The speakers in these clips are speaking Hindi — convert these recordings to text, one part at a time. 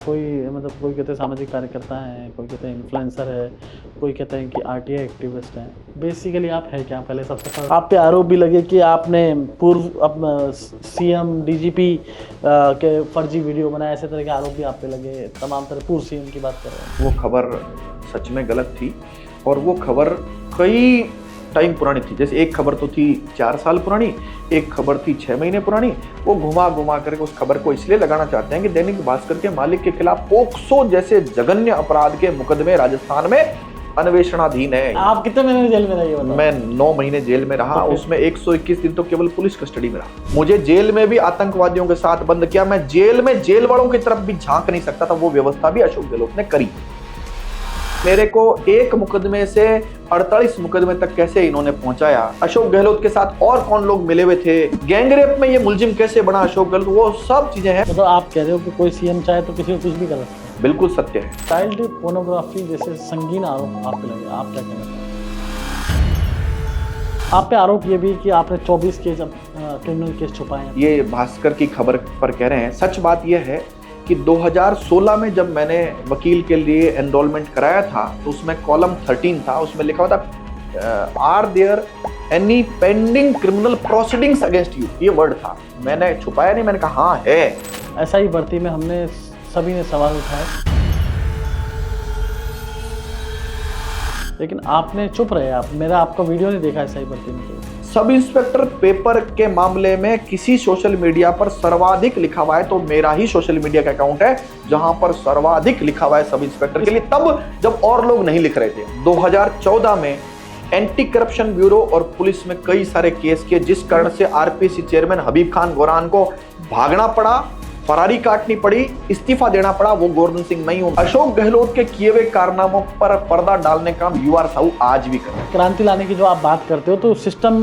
कोई मतलब कोई कहते हैं सामाजिक कार्यकर्ता हैं, कोई कहते हैं इन्फ्लुएंसर है, कोई कहते हैं कि आरटीआई एक्टिविस्ट हैं। बेसिकली आप है क्या? पहले सबसे पहले आप पे आरोप भी लगे कि आपने पूर्व अपना सीएम डीजीपी के फर्जी वीडियो बनाए, ऐसे तरह के आरोप भी आप पे लगे। तमाम तरह पूर्व सीएम की बात कर रहे हैं। वो खबर सच में गलत थी और वो खबर कई टाइम पुरानी थी। जैसे एक खबर तो थी 4 साल पुरानी, एक खबर थी 6 महीने पुरानी। वो घुमा घुमा करके उस खबर को इसलिए लगाना चाहते हैं कि दैनिक भास्कर के मालिक के खिलाफ पोक्सो जैसे जघन्य अपराध के मुकदमे राजस्थान में अन्वेषणाधीन है। आप कितने महीने जेल में रहे? मैं 9 महीने जेल में रहा, उसमें 121 दिन तो केवल पुलिस कस्टडी में रहा। मुझे जेल में भी आतंकवादियों के साथ बंद किया। मैं जेल में जेल वालों की तरफ भी झांक नहीं सकता था। वो व्यवस्था भी अशोक गहलोत ने करी। मेरे को एक मुकदमे से 48 मुकदमे तक कैसे इन्होंने पहुंचाया, अशोक गहलोत के साथ और कौन लोग मिले हुए थे, गैंगरेप में ये मुलजिम कैसे बना अशोक गहलोत, वो सब चीजें हैं। मतलब आप कह रहे हो कि कोई सीएम चाहे तो किसी को कुछ भी कर सकता है? बिल्कुल सत्य है। चाइल्ड पोर्नोग्राफी जैसे संगीन आरोप आप पे लगे, आप क्या कहना चाहते हैं? आप पे आरोप ये भी कि आपने 24 केस क्रिमिनल केस छुपाए हैं। ये भास्कर की खबर पर कह रहे हैं। सच बात यह है कि 2016 में जब मैंने वकील के लिए एनरोलमेंट कराया था तो उसमें कॉलम 13 था, उसमें लिखा हुआ था are there any pending criminal proceedings against you, ये वर्ड था। मैंने छुपाया नहीं, मैंने कहा हाँ है। ऐसा ही भर्ती में हमने सभी ने सवाल उठाए, लेकिन आपने चुप रहे। आप मेरा आपका वीडियो नहीं देखा ऐसा ही भर्ती में। सब इंस्पेक्टर पेपर के मामले में किसी सोशल मीडिया पर सर्वाधिक लिखा हुआ है तो मेरा ही सोशल मीडिया का अकाउंट है जहां पर सर्वाधिक लिखा हुआ है सब इंस्पेक्टर के लिए, तब जब और लोग नहीं लिख रहे थे। 2014 में एंटी करप्शन ब्यूरो और पुलिस में कई सारे केस किए, जिस कारण से आरपीसी चेयरमैन हबीब खान गोरान को भागना पड़ा, फरारी काटनी पड़ी, इस्तीफा देना पड़ा। वो गोवर्धन सिंह नहीं हूं। अशोक गहलोत के किए हुए कारनामों पर पर्दा डालने का यूआर साहू आज भी कर रहे हैं। क्रांति लाने की जो आप बात करते हो, तो सिस्टम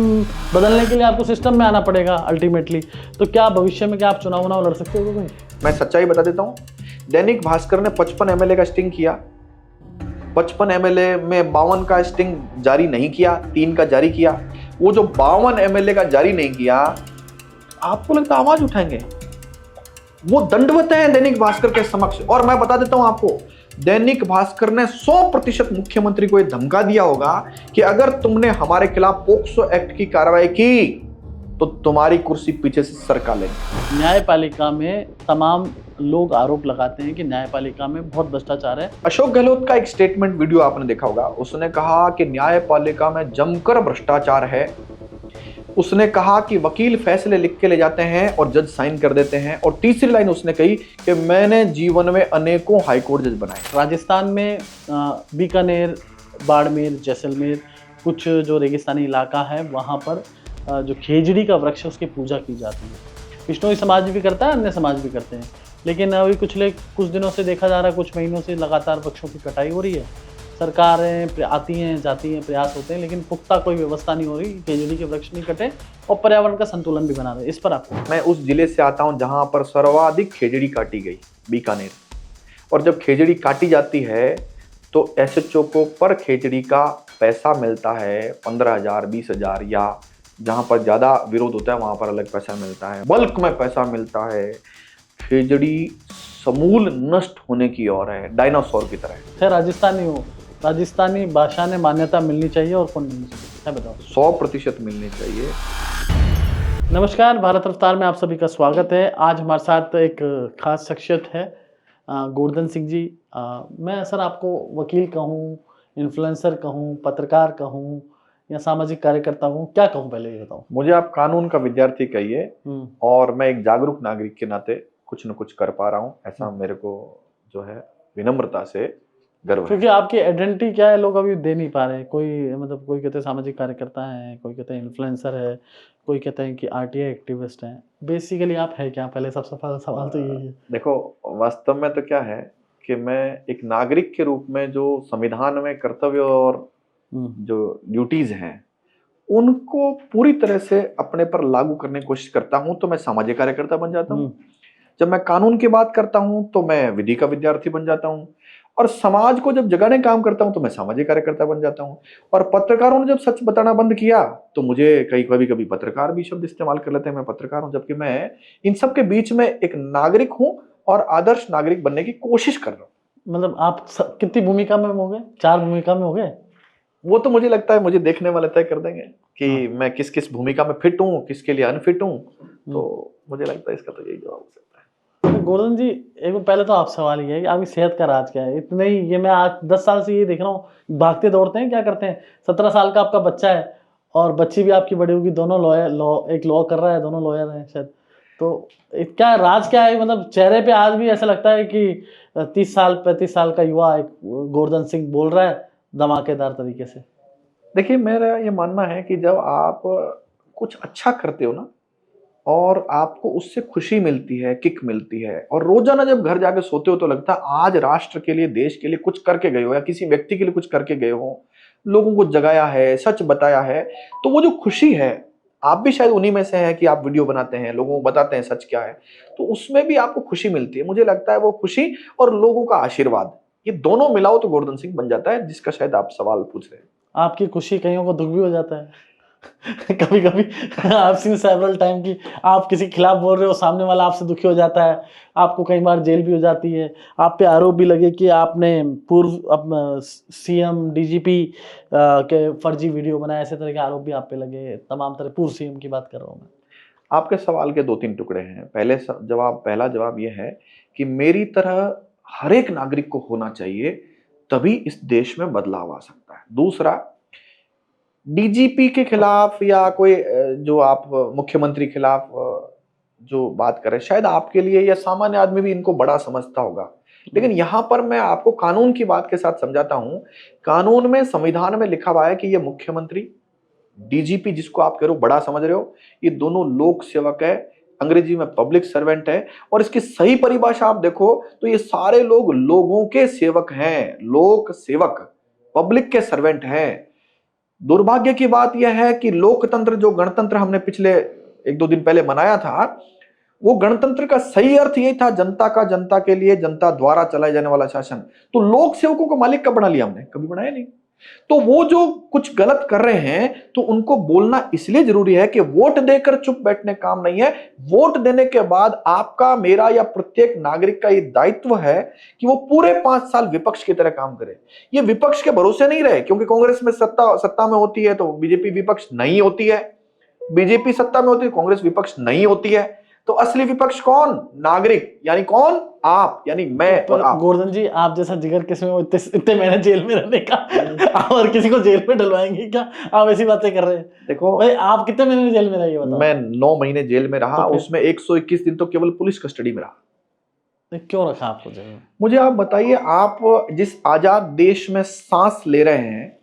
बदलने के लिए आपको सिस्टम में आना पड़ेगा अल्टीमेटली। तो क्या भविष्य में क्या आप चुनाव लड़ सकते हो? भाई मैं सच्चाई बता देता हूं। दैनिक भास्कर ने 55 एमएलए का स्टिंग किया। 55 एमएलए में 52 का स्टिंग जारी नहीं किया, 3 का जारी किया। वो जो 52 एमएलए का जारी नहीं किया, आपको लगता आवाज उठाएंगे? वो दंडवत हैं दैनिक भास्कर के समक्ष। और मैं बता देता हूं आपको, दैनिक भास्कर ने 100% मुख्यमंत्री को यह धमका दिया होगा कि अगर तुमने हमारे खिलाफ पोक्सो एक्ट की कार्रवाई की तो तुम्हारी कुर्सी पीछे से सरका लेंगे। न्यायपालिका में तमाम लोग आरोप लगाते हैं कि न्यायपालिका में बहुत भ्रष्टाचार है। अशोक गहलोत का एक स्टेटमेंट वीडियो आपने देखा होगा। उसने कहा कि न्यायपालिका में जमकर भ्रष्टाचार है। उसने कहा कि वकील फैसले लिख के ले जाते हैं और जज साइन कर देते हैं। और तीसरी लाइन उसने कही कि मैंने जीवन में अनेकों हाईकोर्ट जज बनाए। राजस्थान में बीकानेर, बाड़मेर, जैसलमेर, कुछ जो रेगिस्तानी इलाका है, वहाँ पर जो खेजड़ी का वृक्ष है उसकी पूजा की जाती है। विष्णोई समाज भी करता है, अन्य समाज भी करते हैं। लेकिन अभी कुछ दिनों से देखा जा रहा है, कुछ महीनों से लगातार वृक्षों की कटाई हो रही है। सरकारें आती हैं, जाती हैं, प्रयास होते हैं, लेकिन पुख्ता कोई व्यवस्था नहीं हो रही। खेजड़ी के वृक्ष नहीं कटे और पर्यावरण का संतुलन भी बना रहे। इस पर आपको, मैं उस जिले से आता हूं जहां पर सर्वाधिक खेजड़ी काटी गई, बीकानेर। और जब खेजड़ी काटी जाती है तो एसएचओ को पर खेजड़ी का पैसा मिलता है 15,000, 20,000, या जहां पर ज्यादा विरोध होता है वहां पर अलग पैसा मिलता है, बल्क में पैसा मिलता है। खेजड़ी समूल नष्ट होने की ओर है, डायनासोर की तरह। खैर राजस्थानी हो, राजस्थानी भाषा ने मान्यता मिलनी चाहिए और कौन मिलनी चाहिए है बताओ? 100% मिलनी चाहिए। नमस्कार, भारत रफ्तार में आप सभी का स्वागत है। आज हमारे साथ एक खास शख्सियत है, गोवर्धन सिंह जी। मैं सर आपको वकील कहूँ, इन्फ्लुएंसर कहूँ, पत्रकार कहूँ या सामाजिक कार्यकर्ता हूँ, क्या कहूँ पहले ये बताओ? मुझे आप कानून का विद्यार्थी कहिए और मैं एक जागरूक नागरिक के नाते कुछ न कुछ कर पा रहा हूँ, ऐसा मेरे को जो है विनम्रता से गर्व है। क्योंकि आपकी आइडेंटिटी क्या है लोग अभी दे नहीं पा रहे हैं। कोई मतलब कोई कहते हैं सामाजिक कार्यकर्ता हैं, कोई कहते हैं इन्फ्लुएंसर है, कोई कहते हैं कि आरटीआई एक्टिविस्ट हैं। बेसिकली आप है क्या? पहले सबसे पहला सवाल तो यही है। देखो, वास्तव में तो क्या है कि मैं एक नागरिक के रूप में जो संविधान में कर्तव्य और जो ड्यूटीज हैं उनको पूरी तरह से अपने पर लागू करने की कोशिश करता हूं तो मैं सामाजिक कार्यकर्ता बन जाता हूं। जब मैं कानून की बात करता हूं तो मैं विधि का विद्यार्थी बन जाता हूं। और समाज को जब जगाने काम करता हूं तो मैं सामाजिक कार्यकर्ता बन जाता हूं। और पत्रकारों ने जब सच बताना बंद किया तो मुझे कभी पत्रकार भी शब्द इस्तेमाल कर लेते हैं, मैं पत्रकार हूं, जबकि मैं इन सब के बीच में एक नागरिक हूं और आदर्श नागरिक बनने की कोशिश कर रहा हूँ। मतलब आप कितनी भूमिका में हो गए? 4 भूमिका में हो गए? वो तो मुझे लगता है मुझे देखने वाले तय कर देंगे कि हाँ। मैं किस किस भूमिका में फिट हूँ, किसके लिए अनफिट हूँ। तो मुझे लगता है इसका तो यही जवाब हो सकता है। तो गोवर्धन जी, एक बार पहले तो आप सवाल ये है कि आपकी सेहत का राज क्या है? इतने ही ये मैं आज 10 साल से ये देख रहा हूँ, भागते दौड़ते हैं, क्या करते हैं? 17 साल का आपका बच्चा है और बच्ची भी आपकी बड़ी होगी, दोनों एक लॉ कर रहा है, दोनों लॉयर हैं शायद। तो क्या राज क्या है? मतलब चेहरे पे आज भी ऐसा लगता है कि 30 साल 35 साल का युवा एक गोवर्धन सिंह बोल रहा है धमाकेदार तरीके से। देखिए, मेरा ये मानना है कि जब आप कुछ अच्छा करते हो ना और आपको उससे खुशी मिलती है, किक मिलती है, और रोजाना जब घर जाके सोते हो तो लगता है आज राष्ट्र के लिए, देश के लिए कुछ करके गए हो या किसी व्यक्ति के लिए कुछ करके गए हो, लोगों को जगाया है, सच बताया है, तो वो जो खुशी है, आप भी शायद उन्हीं में से हैं कि आप वीडियो बनाते हैं, लोगों को बताते हैं सच क्या है, तो उसमें भी आपको खुशी मिलती है। मुझे लगता है वो खुशी और लोगों का आशीर्वाद, ये दोनों मिलाओ तो गोवर्धन सिंह बन जाता है, जिसका शायद आप सवाल पूछ रहे हैं। आपकी खुशी कईयों को दुख भी हो जाता है। कभी कभी आप सीन सेवरल टाइम की आप किसी के खिलाफ बोल रहे हो, सामने वाला आपसे दुखी हो जाता है, आपको कई बार जेल भी हो जाती है, आप पे आरोप भी लगे कि आपने पूर्व सीएम डीजीपी के फर्जी वीडियो बनाए, ऐसे तरह के आरोप भी आप पे लगे, तमाम तरह पूर्व सीएम की बात कर रहा हूँ मैं। आपके सवाल के 2-3 टुकड़े हैं। पहला जवाब यह है कि मेरी तरह हर एक नागरिक को होना चाहिए, तभी इस देश में बदलाव आ सकता है। दूसरा, डीजीपी के खिलाफ या कोई जो आप मुख्यमंत्री खिलाफ जो बात करें, शायद आपके लिए या सामान्य आदमी भी इनको बड़ा समझता होगा, लेकिन यहां पर मैं आपको कानून की बात के साथ समझाता हूं। कानून में, संविधान में लिखा हुआ है कि ये मुख्यमंत्री, डीजीपी जिसको आप कह रहे हो बड़ा समझ रहे हो, ये दोनों लोक सेवक है, अंग्रेजी में पब्लिक सर्वेंट है, और इसकी सही परिभाषा आप देखो तो ये सारे लोग लोगों के सेवक हैं, लोक सेवक, पब्लिक के सर्वेंट हैं। दुर्भाग्य की बात यह है कि लोकतंत्र, जो गणतंत्र हमने पिछले 1-2 दिन पहले मनाया था, वो गणतंत्र का सही अर्थ यही था, जनता का, जनता के लिए, जनता द्वारा चलाए जाने वाला शासन। तो लोक सेवकों को मालिक कब बना लिया हमने? कभी बनाया नहीं। तो वो जो कुछ गलत कर रहे हैं तो उनको बोलना इसलिए जरूरी है कि वोट देकर चुप बैठने काम नहीं है। वोट देने के बाद आपका, मेरा या प्रत्येक नागरिक का ये दायित्व है कि वो पूरे 5 साल विपक्ष की तरह काम करे। ये विपक्ष के भरोसे नहीं रहे, क्योंकि कांग्रेस में सत्ता में होती है तो बीजेपी विपक्ष नहीं होती है, बीजेपी सत्ता में होती है, कांग्रेस विपक्ष नहीं होती है। तो असली विपक्ष कौन? नागरिक, यानी कौन? आप, यानी मैं और आप। गोवर्धन जी, आप जैसा जिगर किस्म में इतने महीने जेल में रहने का, आप और किसी को जेल में डलवाएंगे क्या? आप ऐसी बातें कर रहे हैं। देखो भाई, आप कितने महीने जेल में रहे ये बताओ। मैं 9 महीने जेल में रहा, तो उसमें 121 दिन तो केवल पुलिस कस्टडी में रहा। तो क्यों रखा आपको जेल में? मुझे आप बताइए, आप जिस आजाद देश में सांस ले रहे हैं,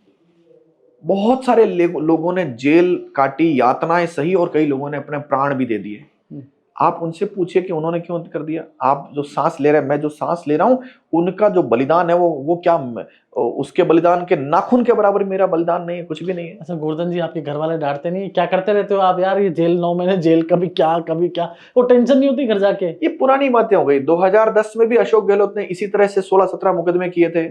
बहुत सारे लोगों ने जेल काटी, यातनाएं सही, और कई लोगों ने अपने प्राण भी दे दिए। आप उनसे पूछिए कि उन्होंने क्यों कर दिया। आप जो सांस ले रहे हैं, मैं जो सांस ले रहा हूं, उनका जो बलिदान है वो क्या, उसके बलिदान के नाखून के बराबर मेरा बलिदान नहीं है, कुछ भी नहीं है। अच्छा गोवर्धन जी, आपके घर वाले डांटते नहीं? क्या करते रहते हो आप यार? ये जेल 9 महीने जेल, कभी क्या, वो टेंशन नहीं होती घर जाके? ये पुरानी बातें हो गई। 2010 में भी अशोक गहलोत ने इसी तरह से 16-17 मुकदमे किए थे।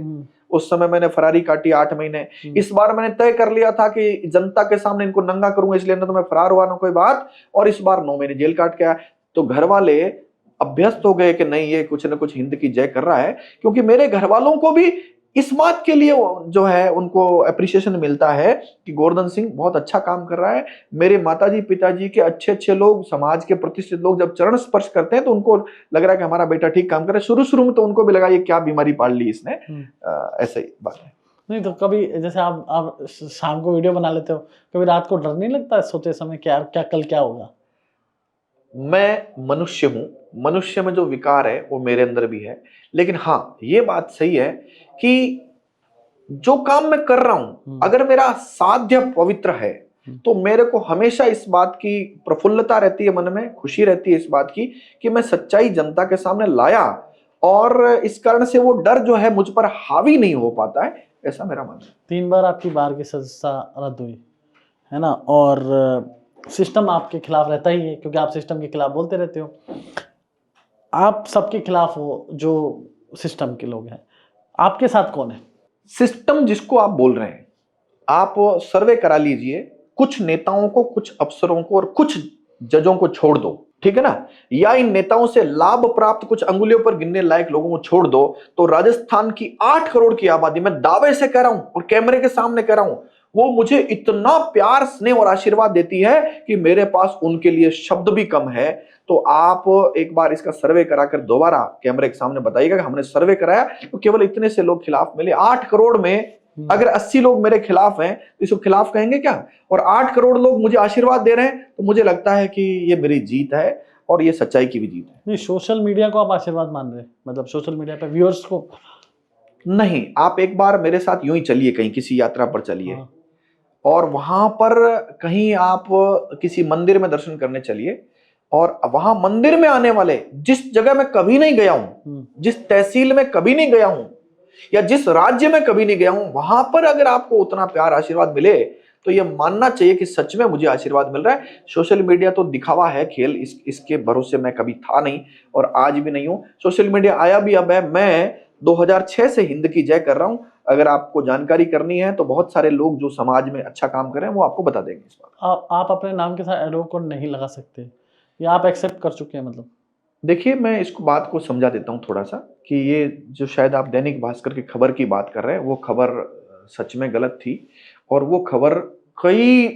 उस समय मैंने फरारी काटी 8 महीने। इस बार मैंने तय कर लिया था कि जनता के सामने इनको नंगा करूंगा, इसलिए ना तो मैं फरार हुआ ना कोई बात, और इस बार 9 महीने जेल काट के आया। तो घर वाले अभ्यस्त हो गए कि नहीं, ये कुछ ना कुछ हिंद की जय कर रहा है, क्योंकि मेरे घर वालों को भी इस बात के लिए जो है उनको अप्रिसिएशन मिलता है कि गोवर्धन सिंह बहुत अच्छा काम कर रहा है। मेरे माताजी पिताजी के अच्छे लोग, समाज के प्रतिष्ठित लोग जब चरण स्पर्श करते हैं तो उनको लग रहा है कि हमारा बेटा ठीक काम कर रहा है। शुरू में तो उनको भी लगा ये क्या बीमारी पाल ली इसने, ऐसा ही बात है। नहीं तो कभी जैसे आप शाम को वीडियो बना लेते हो, कभी रात को डर नहीं लगता सोते समय कि यार क्या कल क्या होगा? मैं मनुष्य हूं, मनुष्य में जो विकार है वो मेरे अंदर भी है, लेकिन हाँ ये बात सही है कि जो काम मैं कर रहा हूं, अगर मेरा साध्य पवित्र है तो मेरे को हमेशा इस बात की प्रफुल्लता रहती है, मन में खुशी रहती है इस बात की कि मैं सच्चाई जनता के सामने लाया, और इस कारण से वो डर जो है मुझ पर हावी नहीं हो पाता है, ऐसा मेरा मानना है। 3 बार आपकी बार की सजा रद्द हुई है ना, और सिस्टम आपके खिलाफ रहता ही है क्योंकि आप सिस्टम के खिलाफ बोलते रहते हो। आप सबके खिलाफ हो जो सिस्टम के लोग हैं, आपके साथ कौन है? सिस्टम जिसको आप बोल रहे हैं, आप सर्वे करा लीजिए, कुछ नेताओं को, कुछ अफसरों को और कुछ जजों को छोड़ दो, ठीक है ना, या इन नेताओं से लाभ प्राप्त कुछ अंगुलियों पर गिनने लायक लोगों को छोड़ दो, तो राजस्थान की 8 करोड़ की आबादी, मैं दावे से कह रहा हूं और कैमरे के सामने कह रहा हूं, वो मुझे इतना प्यार, स्नेह और आशीर्वाद देती है कि मेरे पास उनके लिए शब्द भी कम है। तो आप एक बार इसका सर्वे कराकर दोबारा कैमरे के सामने बताइएगा कि हमने सर्वे कराया तो केवल इतने से लोग खिलाफ मिले। 8 करोड़ में अगर 80 लोग मेरे खिलाफ हैं तो इसको खिलाफ कहेंगे क्या? और 8 करोड़ लोग मुझे आशीर्वाद दे रहे हैं, तो मुझे लगता है कि ये मेरी जीत है और ये सच्चाई की भी जीत है। नहीं, सोशल मीडिया को आप आशीर्वाद मान रहे हैं, मतलब सोशल मीडिया पे व्यूअर्स को? नहीं, आप एक बार मेरे साथ यूं ही चलिए, कहीं किसी यात्रा पर चलिए, हाँ। और वहां पर कहीं आप किसी मंदिर में दर्शन करने चलिए, और वहां मंदिर में आने वाले, जिस जगह मैं कभी नहीं गया हूं, जिस तहसील में कभी नहीं गया हूं, या जिस राज्य में कभी नहीं गया हूं, वहां पर अगर आपको उतना प्यार, आशीर्वाद मिले, तो ये मानना चाहिए कि सच में मुझे आशीर्वाद मिल रहा है। सोशल मीडिया तो दिखावा है, खेल, इसके भरोसे मैं कभी था नहीं और आज भी नहीं हूं। सोशल मीडिया आया भी अब है। मैं 2006 से हिंद की जय कर रहा हूं। अगर आपको जानकारी करनी है तो बहुत सारे लोग जो समाज में अच्छा काम कर रहे हैं वो आपको बता देंगे इस बात। आप अपने नाम के साथ एरो कोड नहीं लगा सकते, या आप एक्सेप्ट कर चुके हैं? मतलब देखिए, मैं इसको बात को समझा देता हूँ थोड़ा सा, कि ये जो शायद आप दैनिक भास्कर की खबर की बात कर रहे हैं, वो खबर सच में गलत थी, और वो खबर कई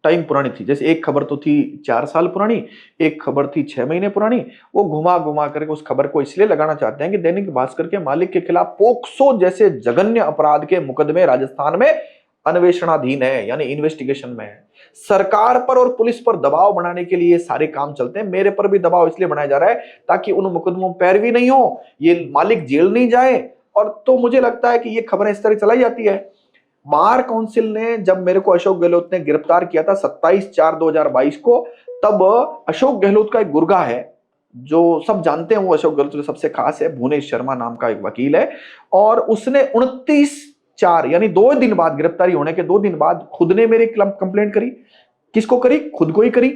टाइम पुरानी थी। जैसे एक खबर तो थी 4 साल पुरानी, एक खबर थी 6 महीने पुरानी। वो घुमा घुमा करके उस खबर को इसलिए लगाना चाहते हैं कि दैनिक भास्कर के मालिक के खिलाफ पोक्सो जैसे जघन्य अपराध के मुकदमे राजस्थान में अन्वेषणाधीन है, यानी इन्वेस्टिगेशन में है। सरकार पर और पुलिस पर दबाव बनाने के लिए सारे काम चलते हैं। मेरे पर भी दबाव इसलिए बनाया जा रहा है ताकि उन मुकदमों में पैरवी नहीं हो, ये मालिक जेल नहीं जाए। और तो मुझे लगता है कि ये खबरें इस तरह चलाई जाती है। बार काउंसिल ने जब मेरे को अशोक गहलोत ने गिरफ्तार किया था 27/4/2022 को, तब अशोक गहलोत का एक गुर्गा है, जो सब जानते हैं, वो अशोक गहलोत के सबसे खास है, भुवनेश शर्मा नाम का एक वकील है, और उसने 29/4 यानी 2 दिन बाद, गिरफ्तारी होने के 2 दिन बाद, खुद ने मेरी कंप्लेंट करी। किसको करी? खुद को ही करी।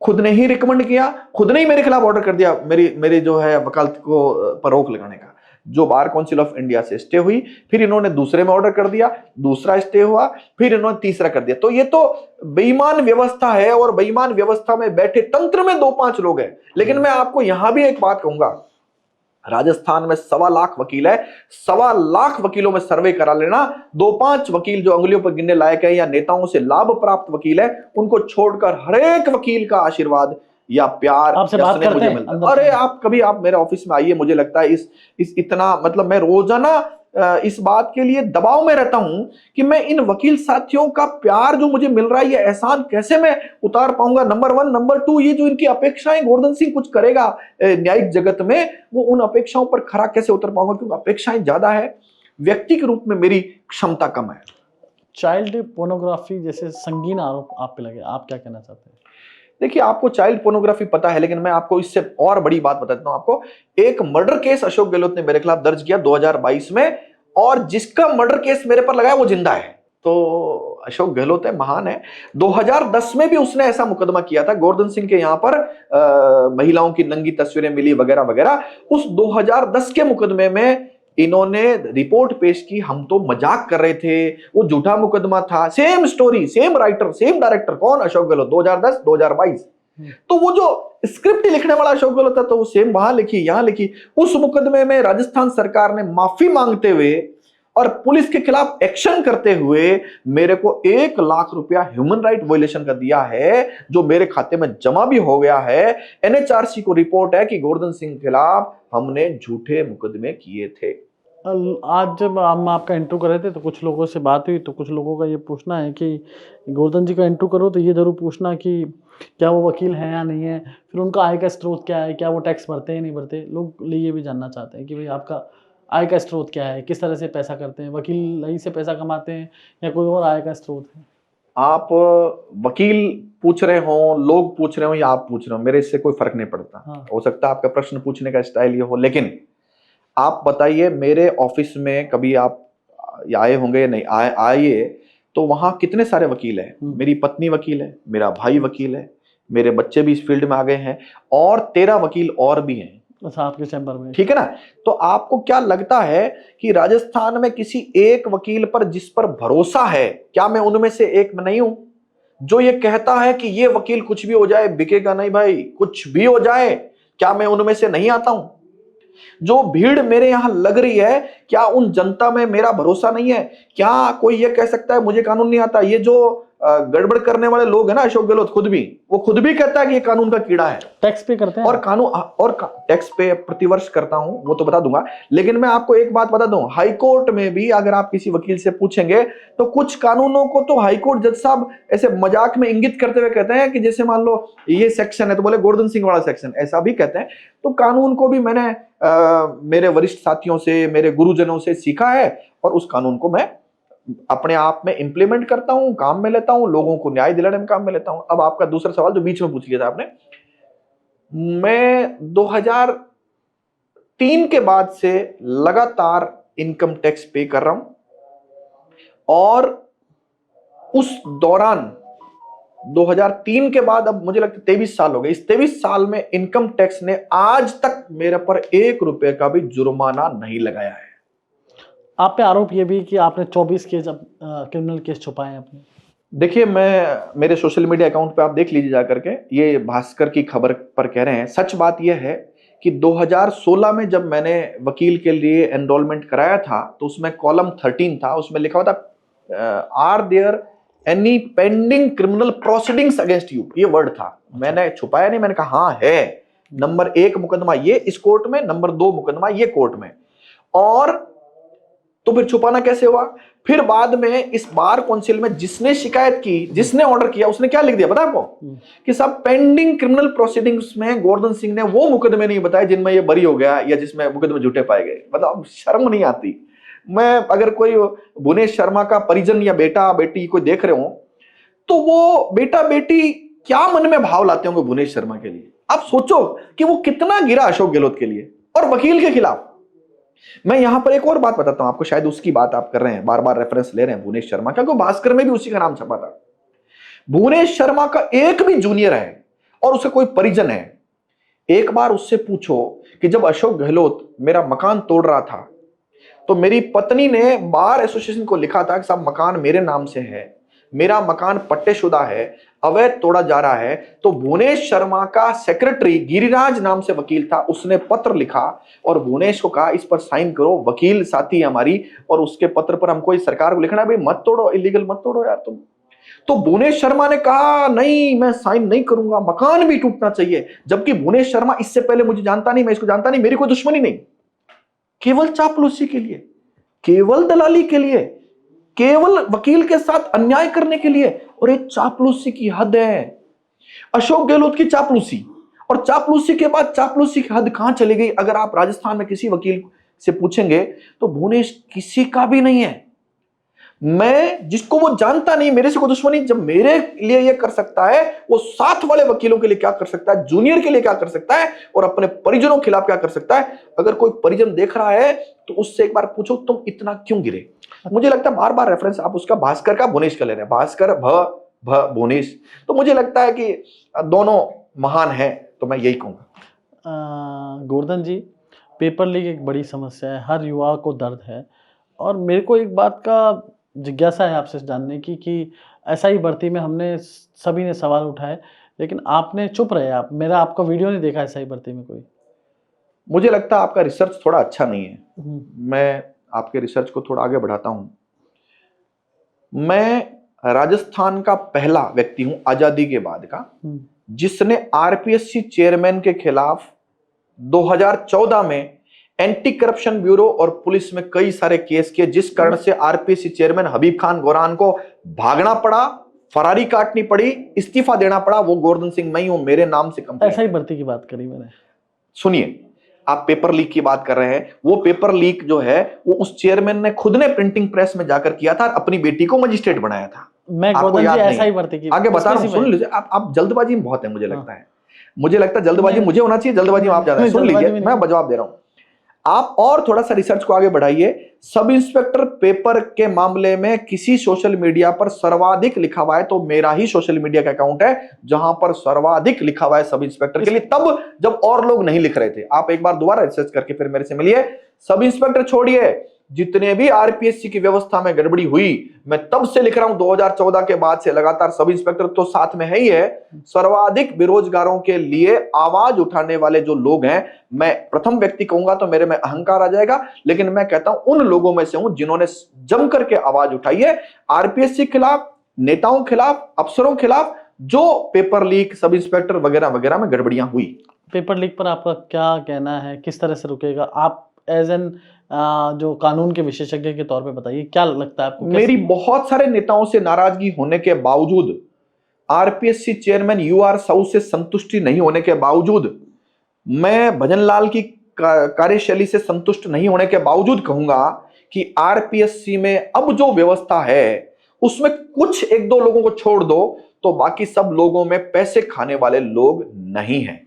खुद ने ही रिकमेंड किया, खुद ने ही मेरे खिलाफ ऑर्डर कर दिया, मेरी जो है वकालत को पर रोक लगाने का, जो बार काउंसिल ऑफ इंडिया से स्टे हुई। फिर इन्होंने दूसरे में ऑर्डर कर दिया, दूसरा स्टे हुआ, फिर इन्होंने तीसरा कर दिया। तो ये तो बेईमान व्यवस्था है, और बेईमान व्यवस्था में बैठे तंत्र में 2-5 लोग हैं। लेकिन मैं आपको यहां भी एक बात कहूंगा, राजस्थान में 1.25 लाख वकील है, 1.25 लाख वकीलों में सर्वे करा लेना, 2-5 वकील जो अंगुलियों पर गिनने लायक है, या नेताओं से लाभ प्राप्त वकील है, उनको छोड़कर हर एक वकील का आशीर्वाद या प्यार आपसे बात करते मुझे हैं मिलता है। अंदर अरे आप कभी आप मेरे ऑफिस में आइए, मुझे लगता है इस इतना, मतलब मैं रोजाना इस बात के लिए दबाव में रहता हूं कि मैं इन वकील साथियों का प्यार जो मुझे मिल रहा है, ये एहसान कैसे मैं उतार पाऊंगा, नंबर 1। नंबर 2, ये जो इनकी अपेक्षाएं गोवर्धन सिंह कुछ करेगा न्यायिक जगत में, वो उन अपेक्षाओं पर खरा कैसे उतर पाऊंगा, क्योंकि अपेक्षाएं ज्यादा है, व्यक्ति के रूप में मेरी क्षमता कम है। चाइल्ड पोर्नोग्राफी जैसे संगीन आरोप आप पे लगे, आप क्या कहना चाहते हैं? देखिए, आपको चाइल्ड पोर्नोग्राफी पता है, लेकिन मैं आपको इससे और बड़ी बात बताता हूं। आपको एक मर्डर केस अशोक गहलोत ने मेरे खिलाफ दर्ज किया 2022 में, और जिसका मर्डर केस मेरे पर लगाया वो जिंदा है। तो अशोक गहलोत है, महान है। 2010 में भी उसने ऐसा मुकदमा किया था, गोवर्धन सिंह के यहां पर महिलाओं की नंगी तस्वीरें मिली वगैरह वगैरह। उस 2010 के मुकदमे में इन्होंने रिपोर्ट पेश की, हम तो मजाक कर रहे थे, वो झूठा मुकदमा था, same story, same writer, same director. कौन? अशोक गहलोत। 2010 2022। तो वो जो स्क्रिप्ट लिखने वाला अशोक गहलोत था, तो वो सेम वहां लिखी, यहां लिखी। उस मुकदमे में राजस्थान सरकार ने माफी मांगते हुए और पुलिस के खिलाफ एक्शन करते हुए मेरे को 1 लाख रुपया ह्यूमन राइट वायलेशन का दिया है, जो मेरे खाते में जमा भी हो गया है। एनएचआरसी को रिपोर्ट है कि गोवर्धन सिंह के खिलाफ हमने झूठे मुकदमे किए थे। आज जब हम आपका इंटरव्यू कर रहे थे तो कुछ लोगों से बात हुई, तो कुछ लोगों का ये पूछना है कि गोवर्धन जी का इंटरव्यू करो तो ये जरूर पूछना कि क्या वो वकील हैं या नहीं है, फिर उनका आय का स्रोत क्या है, क्या वो टैक्स भरते हैं नहीं भरते। लोग ये भी जानना चाहते हैं कि भाई आपका आय का स्रोत क्या है, किस तरह से पैसा करते हैं, वकील यही से पैसा कमाते हैं या कोई और आय का स्रोत है? आप वकील पूछ रहे हो, लोग पूछ रहे हो, या आप पूछ रहे हो, मेरे इससे कोई फर्क नहीं पड़ता। हाँ। हो सकता है आपका प्रश्न पूछने का स्टाइल ये हो, लेकिन आप बताइए, मेरे ऑफिस में कभी आप आए होंगे या नहीं आइए, तो वहां कितने सारे वकील हैं। मेरी पत्नी वकील है, मेरा भाई वकील है, मेरे बच्चे भी इस फील्ड में आ गए हैं, और 13 वकील और भी हैं। अच्छा, आपके चैम्बर में? ठीक है ना। तो आपको क्या लगता है कि राजस्थान में किसी एक वकील पर जिस पर भरोसा है, क्या मैं उनमें से एक में नहीं हूं? जो ये कहता है कि ये वकील कुछ भी हो जाए बिकेगा नहीं भाई, कुछ भी हो जाए, क्या मैं उनमें से नहीं आता हूं? जो भीड़ मेरे यहां लग रही है, क्या उन जनता में मेरा भरोसा नहीं है? क्या कोई ये कह सकता है मुझे कानून नहीं आता? ये जो गड़बड़ करने वाले लोग हैं ना, अशोक गहलोत खुद भी कहता है कि ये कानून का कीड़ा है। टैक्स पे करते हैं और टैक्स पे प्रतिवर्ष करता हूं, वो तो बता दूंगा। लेकिन मैं आपको एक बात बता दूं, हाई कोर्ट में भी अगर आप किसी वकील से पूछेंगे तो कुछ कानूनों को तो हाई कोर्ट जज साहब ऐसे मजाक में इंगित करते हुए कहते हैं कि जैसे मान लो ये सेक्शन है तो बोले गोवर्धन सिंह वाला सेक्शन, ऐसा भी कहते हैं। तो कानून को भी मैंने मेरे वरिष्ठ साथियों से, मेरे गुरुजनों से सीखा है और उस कानून को मैं अपने आप में इंप्लीमेंट करता हूं, काम में लेता हूं, लोगों को न्याय दिलाने में काम में लेता हूं। अब आपका दूसरा सवाल जो बीच में पूछ लिया था आपने, मैं 2003 के बाद से लगातार इनकम टैक्स पे कर रहा हूं और उस दौरान 2003 के बाद अब मुझे लगता है 23 साल हो गए। इस 23 साल में इनकम टैक्स ने आज तक मेरे पर 1 रुपए का भी जुर्माना नहीं लगाया है। आप पे आरोप ये भी कि आपने 24 केस क्रिमिनल केस छुपाए हैं अपने। देखिए, मैं मेरे सोशल मीडिया अकाउंट पे आप देख लीजिए जाकर के, ये भास्कर की खबर पर कह रहे हैं। सच बात यह है कि 2016 में जब मैंने वकील के लिए एनरोलमेंट कराया था तो उसमें कॉलम 13 था, उसमें लिखा हुआ था are there any pending criminal proceedings against you, ये वर्ड था। मैंने छुपाया नहीं, मैंने कहा हाँ है। नंबर 1 मुकदमा ये इस कोर्ट में, नंबर 2 मुकदमा ये कोर्ट में। और तो फिर छुपाना कैसे हुआ? फिर बाद में इस बार काउंसिल में जिसने शिकायत की, जिसने ऑर्डर किया, उसने क्या लिख दिया पता है आपको? कि सब पेंडिंग क्रिमिनल प्रोसीडिंग्स में गोवर्धन सिंह ने वो मुकदमे नहीं बताए जिनमें ये बरी हो गया या जिसमें मुकदमे झूठे पाए गए। मतलब शर्म नहीं आती। मैं अगर कोई भुवनेश शर्मा का परिजन या बेटा बेटी कोई देख रहे हो तो वो बेटा बेटी क्या मन में भाव लाते होंगे भुवनेश शर्मा के लिए। आप सोचो कि वो कितना गिरा अशोक गहलोत के लिए और वकील के खिलाफ। मैं यहां पर एक और बात बताता हूं आपको, शायद उसकी बात आप कर रहे हैं, बार बार रेफरेंस ले रहे हैं भुवनेश शर्मा का, क्योंकि भास्कर में भी उसी का नाम छपा था। भुवनेश शर्मा का एक भी जूनियर है और उसका कोई परिजन है, एक बार उससे पूछो कि जब अशोक गहलोत मेरा मकान तोड़ रहा था तो मेरी पत्नी ने बार एसोसिएशन को लिखा था कि साहब मकान मेरे नाम से है, मेरा मकान पट्टेशुदा है, अवैध तोड़ा जा रहा है। तो भुवनेश शर्मा का सेक्रेटरी गिरिराज नाम से वकील था, उसने पत्र लिखा और भुवनेश को कहा इस पर साइन करो, वकील साथी है हमारी, और उसके पत्र पर हमको इस सरकार को लिखना है भाई मत तोड़ो, इलीगल मत तोड़ो यार तुम। तो भुवनेश शर्मा ने कहा नहीं मैं साइन नहीं करूंगा, मकान भी टूटना चाहिए। जबकि भुवनेश शर्मा इससे पहले मुझे जानता नहीं, मैं इसको जानता नहीं, मेरी कोई दुश्मनी नहीं, केवल चापलूसी के लिए, केवल दलाली के लिए, केवल वकील के साथ अन्याय करने के लिए। और एक चापलूसी की हद है, अशोक गहलोत की चापलूसी। और चापलूसी के बाद चापलूसी की हद कहां चली गई? अगर आप राजस्थान में किसी वकील से पूछेंगे तो भुवनेश किसी का भी नहीं है। मैं जिसको वो जानता नहीं, मेरे से कोई दुश्मनी, जब मेरे लिए ये कर सकता है वो साथ वाले वकीलों के लिए क्या कर सकता है, जूनियर के लिए क्या कर सकता है और अपने परिजनों के खिलाफ क्या कर सकता है। अगर कोई परिजन देख रहा है तो उससे एक बार पूछो तुम इतना क्यों गिरे। मुझे लगता है बार बार रेफरेंस आप उसका भास्कर का भुवनेश का ले रहे हैं, भास्कर भुवनेश, तो मुझे लगता है कि दोनों महान हैं, तो मैं यही कहूंगा। गोवर्धन जी, पेपर लीक एक बड़ी समस्या है, हर युवा को दर्द है। और मेरे को एक बात का जिज्ञासा है आपसे जानने की कि एसआई भर्ती में हमने सभी ने सवाल उठाए लेकिन आपने चुप रहे। आप मेरा आपका वीडियो नहीं देखा एसआई भर्ती में कोई। मुझे लगता है आपका रिसर्च थोड़ा अच्छा नहीं है। मैं आपके रिसर्च को थोड़ा आगे बढ़ाता हूं। मैं राजस्थान का पहला व्यक्ति हूं आजादी के बाद का जिसने आरपीएससी चेयरमैन के खिलाफ 2014 में एंटी करप्शन ब्यूरो और पुलिस में कई सारे केस किए, जिस कारण से आरपीएससी चेयरमैन हबीब खान गोरान को भागना पड़ा, फरारी काटनी पड़ी, इस्तीफा देना पड़ा। वो गोवर्धन सिंह मैं ही हूं, मेरे नाम से कंप्लेंट। एसआई भर्ती की बात करी मैंने। सुनिए, आप पेपर लीक की बात कर रहे हैं, वो पेपर लीक जो है वो उस चेयरमैन ने खुद ने प्रिंटिंग प्रेस में जाकर किया था, अपनी बेटी को मजिस्ट्रेट बनाया था। मैं गोवर्धन जी एसआई भर्ती की आगे बता रहा हूं, सुन लीजिए। आप जल्दबाजी में बहुत है, मुझे लगता है। मुझे लगता है जल्दबाजी मुझे होना चाहिए, जल्दबाजी में आप ज्यादा। सुन लीजिए, मैं जवाब दे रहा हूं। आप और थोड़ा सा रिसर्च को आगे बढ़ाइए। सब इंस्पेक्टर पेपर के मामले में किसी सोशल मीडिया पर सर्वाधिक लिखा हुआ है तो मेरा ही सोशल मीडिया का अकाउंट है जहां पर सर्वाधिक लिखा हुआ है सब इंस्पेक्टर के लिए, तब जब और लोग नहीं लिख रहे थे। आप एक बार दोबारा रिसर्च करके फिर मेरे से मिलिए। सब इंस्पेक्टर छोड़िए, जितने भी आरपीएससी की व्यवस्था में गड़बड़ी हुई, मैं तब से लिख रहा हूं 2014 के बाद से लगातार, सब इंस्पेक्टर तो साथ में है ही है, सर्वाधिक बेरोजगारों के लिए आवाज उठाने वाले जो लोग हैं, मैं प्रथम व्यक्ति कहूंगा तो मेरे में अहंकार आ जाएगा, लेकिन मैं कहता हूं उन लोगों में से हूं जिन्होंने जम करके आवाज उठाई है आरपीएससी खिलाफ, नेताओं खिलाफ, अफसरों खिलाफ, जो पेपर लीक, सब इंस्पेक्टर वगैरह वगैरह में गड़बड़ियां हुई। पेपर लीक पर आपका क्या कहना है, किस तरह से रुकेगा? आप एज एन जो कानून के विशेषज्ञ के तौर पे बताइए, क्या लगता है आपको? मेरी बहुत सारे नेताओं से नाराजगी होने के बावजूद, आरपीएससी चेयरमैन यूआर साउ से संतुष्टि नहीं होने के बावजूद, मैं भजनलाल की कार्यशैली से संतुष्ट नहीं होने के बावजूद कहूंगा कि आरपीएससी में अब जो व्यवस्था है उसमें कुछ एक दो लोगों को छोड़ दो तो बाकी सब लोगों में पैसे खाने वाले लोग नहीं हैं,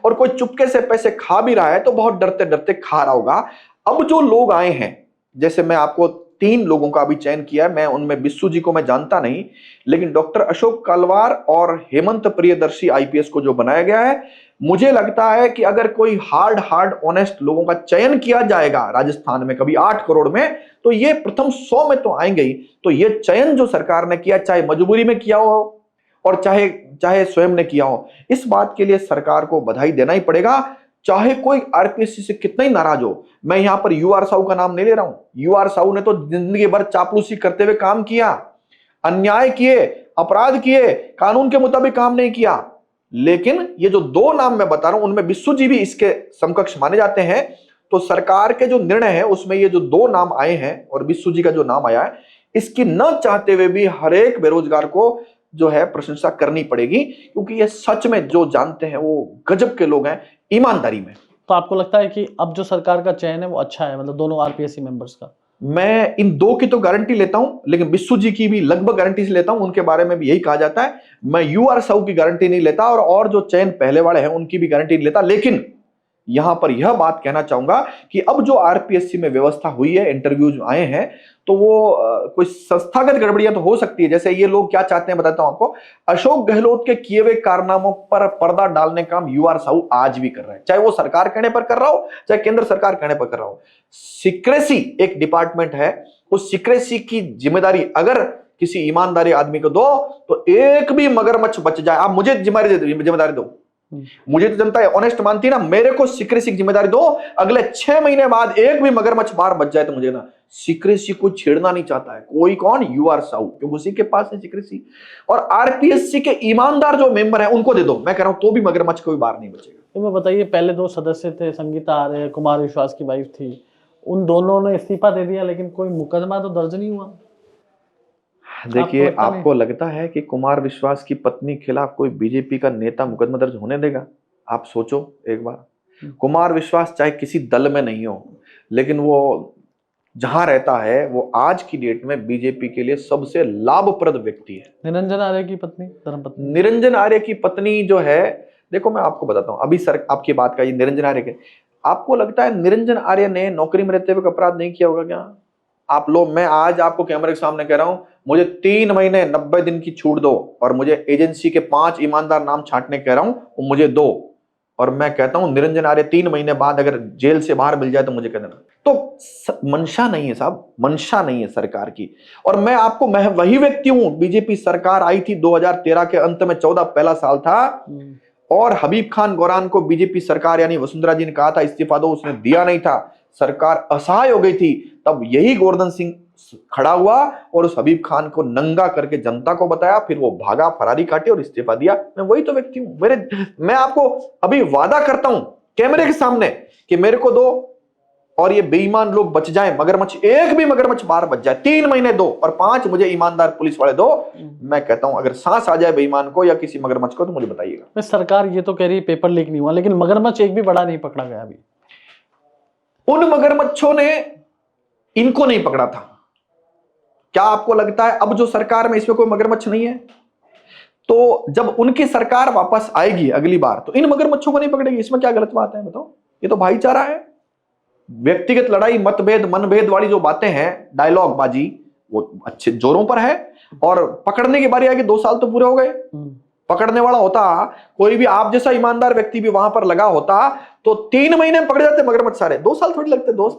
और कोई चुपके से पैसे खा भी रहा है तो बहुत डरते डरते खा रहा होगा। अब जो लोग आए हैं, जैसे मैं आपको 3 लोगों का भी चयन किया है, मैं उनमें बिस्सू जी को मैं जानता नहीं, लेकिन डॉक्टर अशोक कलवार और हेमंत प्रियदर्शी आईपीएस को जो बनाया गया है, मुझे लगता है कि अगर कोई हार्ड ऑनेस्ट लोगों का चयन किया जाएगा राजस्थान में कभी 8 करोड़ में, तो ये प्रथम 100 में तो आएंगे ही। तो ये चयन जो सरकार ने किया, चाहे मजबूरी में किया हो और चाहे स्वयं ने किया हो, इस बात के लिए सरकार को बधाई देना ही पड़ेगा, चाहे कोई आरपीएससी से कितना ही नाराज हो। मैं यहां पर यूआर साहू का नाम नहीं ले रहा हूं, यूआर साहू ने तो जिंदगी भर चापलूसी करते हुए काम किया, अन्याय किए, अपराध किए, कानून के मुताबिक काम नहीं किया। लेकिन ये जो 2 नाम मैं बता रहा हूं, उनमें बिस्सू जी भी इसके समकक्ष माने जाते हैं। तो सरकार के जो निर्णय है उसमें ये जो 2 नाम आए हैं और बिस्सू जी का जो नाम आया है, इसकी न चाहते हुए भी हर एक बेरोजगार को जो है प्रशंसा करनी पड़ेगी, क्योंकि ये सच में जो जानते हैं वो गजब के लोग हैं ईमानदारी में। तो आपको लगता है कि अब जो सरकार का चयन है वो अच्छा है, मतलब दोनों आरपीएससी मेंबर्स का? मैं इन 2 की तो गारंटी लेता हूं, लेकिन बिस्सू जी की भी लगभग गारंटी से लेता हूं, उनके बारे में भी यही कहा जाता है। मैं यूआर साहू की गारंटी नहीं लेता और जो चयन पहले वाले हैं उनकी भी गारंटी नहीं लेता, लेकिन यहां पर यह बात कहना चाहूंगा कि अब जो आरपीएससी में व्यवस्था हुई है, इंटरव्यूज आए हैं, तो वो कोई संस्थागत गड़बड़ियां तो हो सकती है। जैसे ये लोग क्या चाहते हैं बताता हूं आपको, अशोक गहलोत के किए हुए कारनामों पर पर्दा डालने का काम यूआर साहू आज भी कर रहे हैं, चाहे वो सरकार कहने पर कर रहा हो, चाहे केंद्र सरकार कहने पर कर रहा हो। सीक्रेसी एक डिपार्टमेंट है, उस सीक्रेसी की जिम्मेदारी अगर किसी ईमानदारी आदमी को दो तो एक भी मगरमच्छ बच जाए। आप मुझे जिम्मेदारी दो, मुझे तो जनता ऑनेस्ट मानती है ना, मेरे को सीक्रेसी की जिम्मेदारी दो, अगले 6 महीने बाद एक भी मगरमच्छ बाहर बच जाए तो मुझे ना, सीक्रेसी को छेड़ना नहीं चाहता है कोई, कौन? यूआर साहू, क्योंकि उसी के पास है सीक्रेसी। और आरपीएससी के ईमानदार जो मेंबर हैं उनको दे दो, मैं कह रहा हूं तो भी मगरमच्छ कोई बाहर नहीं बचेगा। तो मैं बताइए, पहले 2 सदस्य थे, संगीता आर्य, कुमार विश्वास की वाइफ थी, उन दोनों ने इस्तीफा दे दिया, लेकिन कोई मुकदमा तो दर्ज नहीं हुआ। देखिए, आपको लगता है कि कुमार विश्वास की पत्नी खिलाफ कोई बीजेपी का नेता मुकदमा दर्ज होने देगा? आप सोचो एक बार। कुमार विश्वास चाहे किसी दल में नहीं हो, लेकिन वो जहां रहता है वो आज की डेट में बीजेपी के लिए सबसे लाभप्रद व्यक्ति है। निरंजन आर्य की पत्नी, धर्मपत्नी निरंजन आर्य की पत्नी जो है, देखो मैं आपको बताता हूं, अभी सर आपकी बात का, ये निरंजन आर्य के, आपको लगता है निरंजन आर्य ने नौकरी में रहते हुए अपराध नहीं किया होगा क्या? आप लोग, मैं आज आपको कैमरे के सामने कह रहा हूं, मुझे 3 महीने 90 दिन की छूट दो और मुझे एजेंसी के 5 ईमानदार नाम छांटने कह रहा हूं, वो मुझे दो, और मैं कहता हूं निरंजन आर्य 3 महीने बाद अगर जेल से बाहर मिल जाए तो मुझे कह देना। तो मंशा नहीं है साहब, मंशा नहीं है सरकार की। और मैं वही व्यक्ति हूं, बीजेपी सरकार आई थी 2013 के अंत में, 14 पहला साल था, और हबीब खान गौरान को बीजेपी सरकार यानी वसुंधरा जी ने कहा था इस्तीफा दो, उसने दिया नहीं था, सरकार असहाय हो गई थी, तब यही गोवर्धन सिंह खड़ा हुआ और उस हबीब खान को नंगा करके जनता को बताया, फिर वो भागा, फरारी काटी और इस्तीफा दिया। मैं वही तो व्यक्ति हूं। मैं आपको अभी वादा करता हूं कैमरे के सामने कि मेरे को दो और ये बेईमान लोग बच जाए, मगरमच्छ, एक भी मगरमच्छ बाहर बच जाए, 3 महीने दो और 5 मुझे ईमानदार पुलिस वाले दो। मैं कहता हूं अगर सांस आ जाए बेईमान को या किसी मगरमच्छ को तो मुझे बताइएगा। सरकार ये तो कह रही है पेपर लीक नहीं हुआ, लेकिन मगरमच्छ एक भी बड़ा नहीं पकड़ा गया अभी। उन मगरमच्छों ने इनको नहीं पकड़ा था। क्या आपको लगता है अब जो सरकार में इसमें कोई मगरमच्छ नहीं है? तो जब उनकी सरकार वापस आएगी अगली बार तो इन मगरमच्छों को नहीं पकड़ेगी, इसमें क्या गलत बात है बताओ? ये तो भाईचारा है। व्यक्तिगत लड़ाई, मतभेद, मनभेद वाली जो बातें हैं, डायलॉग बाजी, वो अच्छे जोरों पर है, और पकड़ने की बारी आएगी। 2 साल तो पूरे हो गए, पकड़ने वाला होता कोई भी आप जैसा ईमानदार व्यक्ति भी वहां पर लगा होता तो 3 महीने में पकड़ जाते मगरमच्छ सारे, 2 साल थोड़ी लगते दोस्त।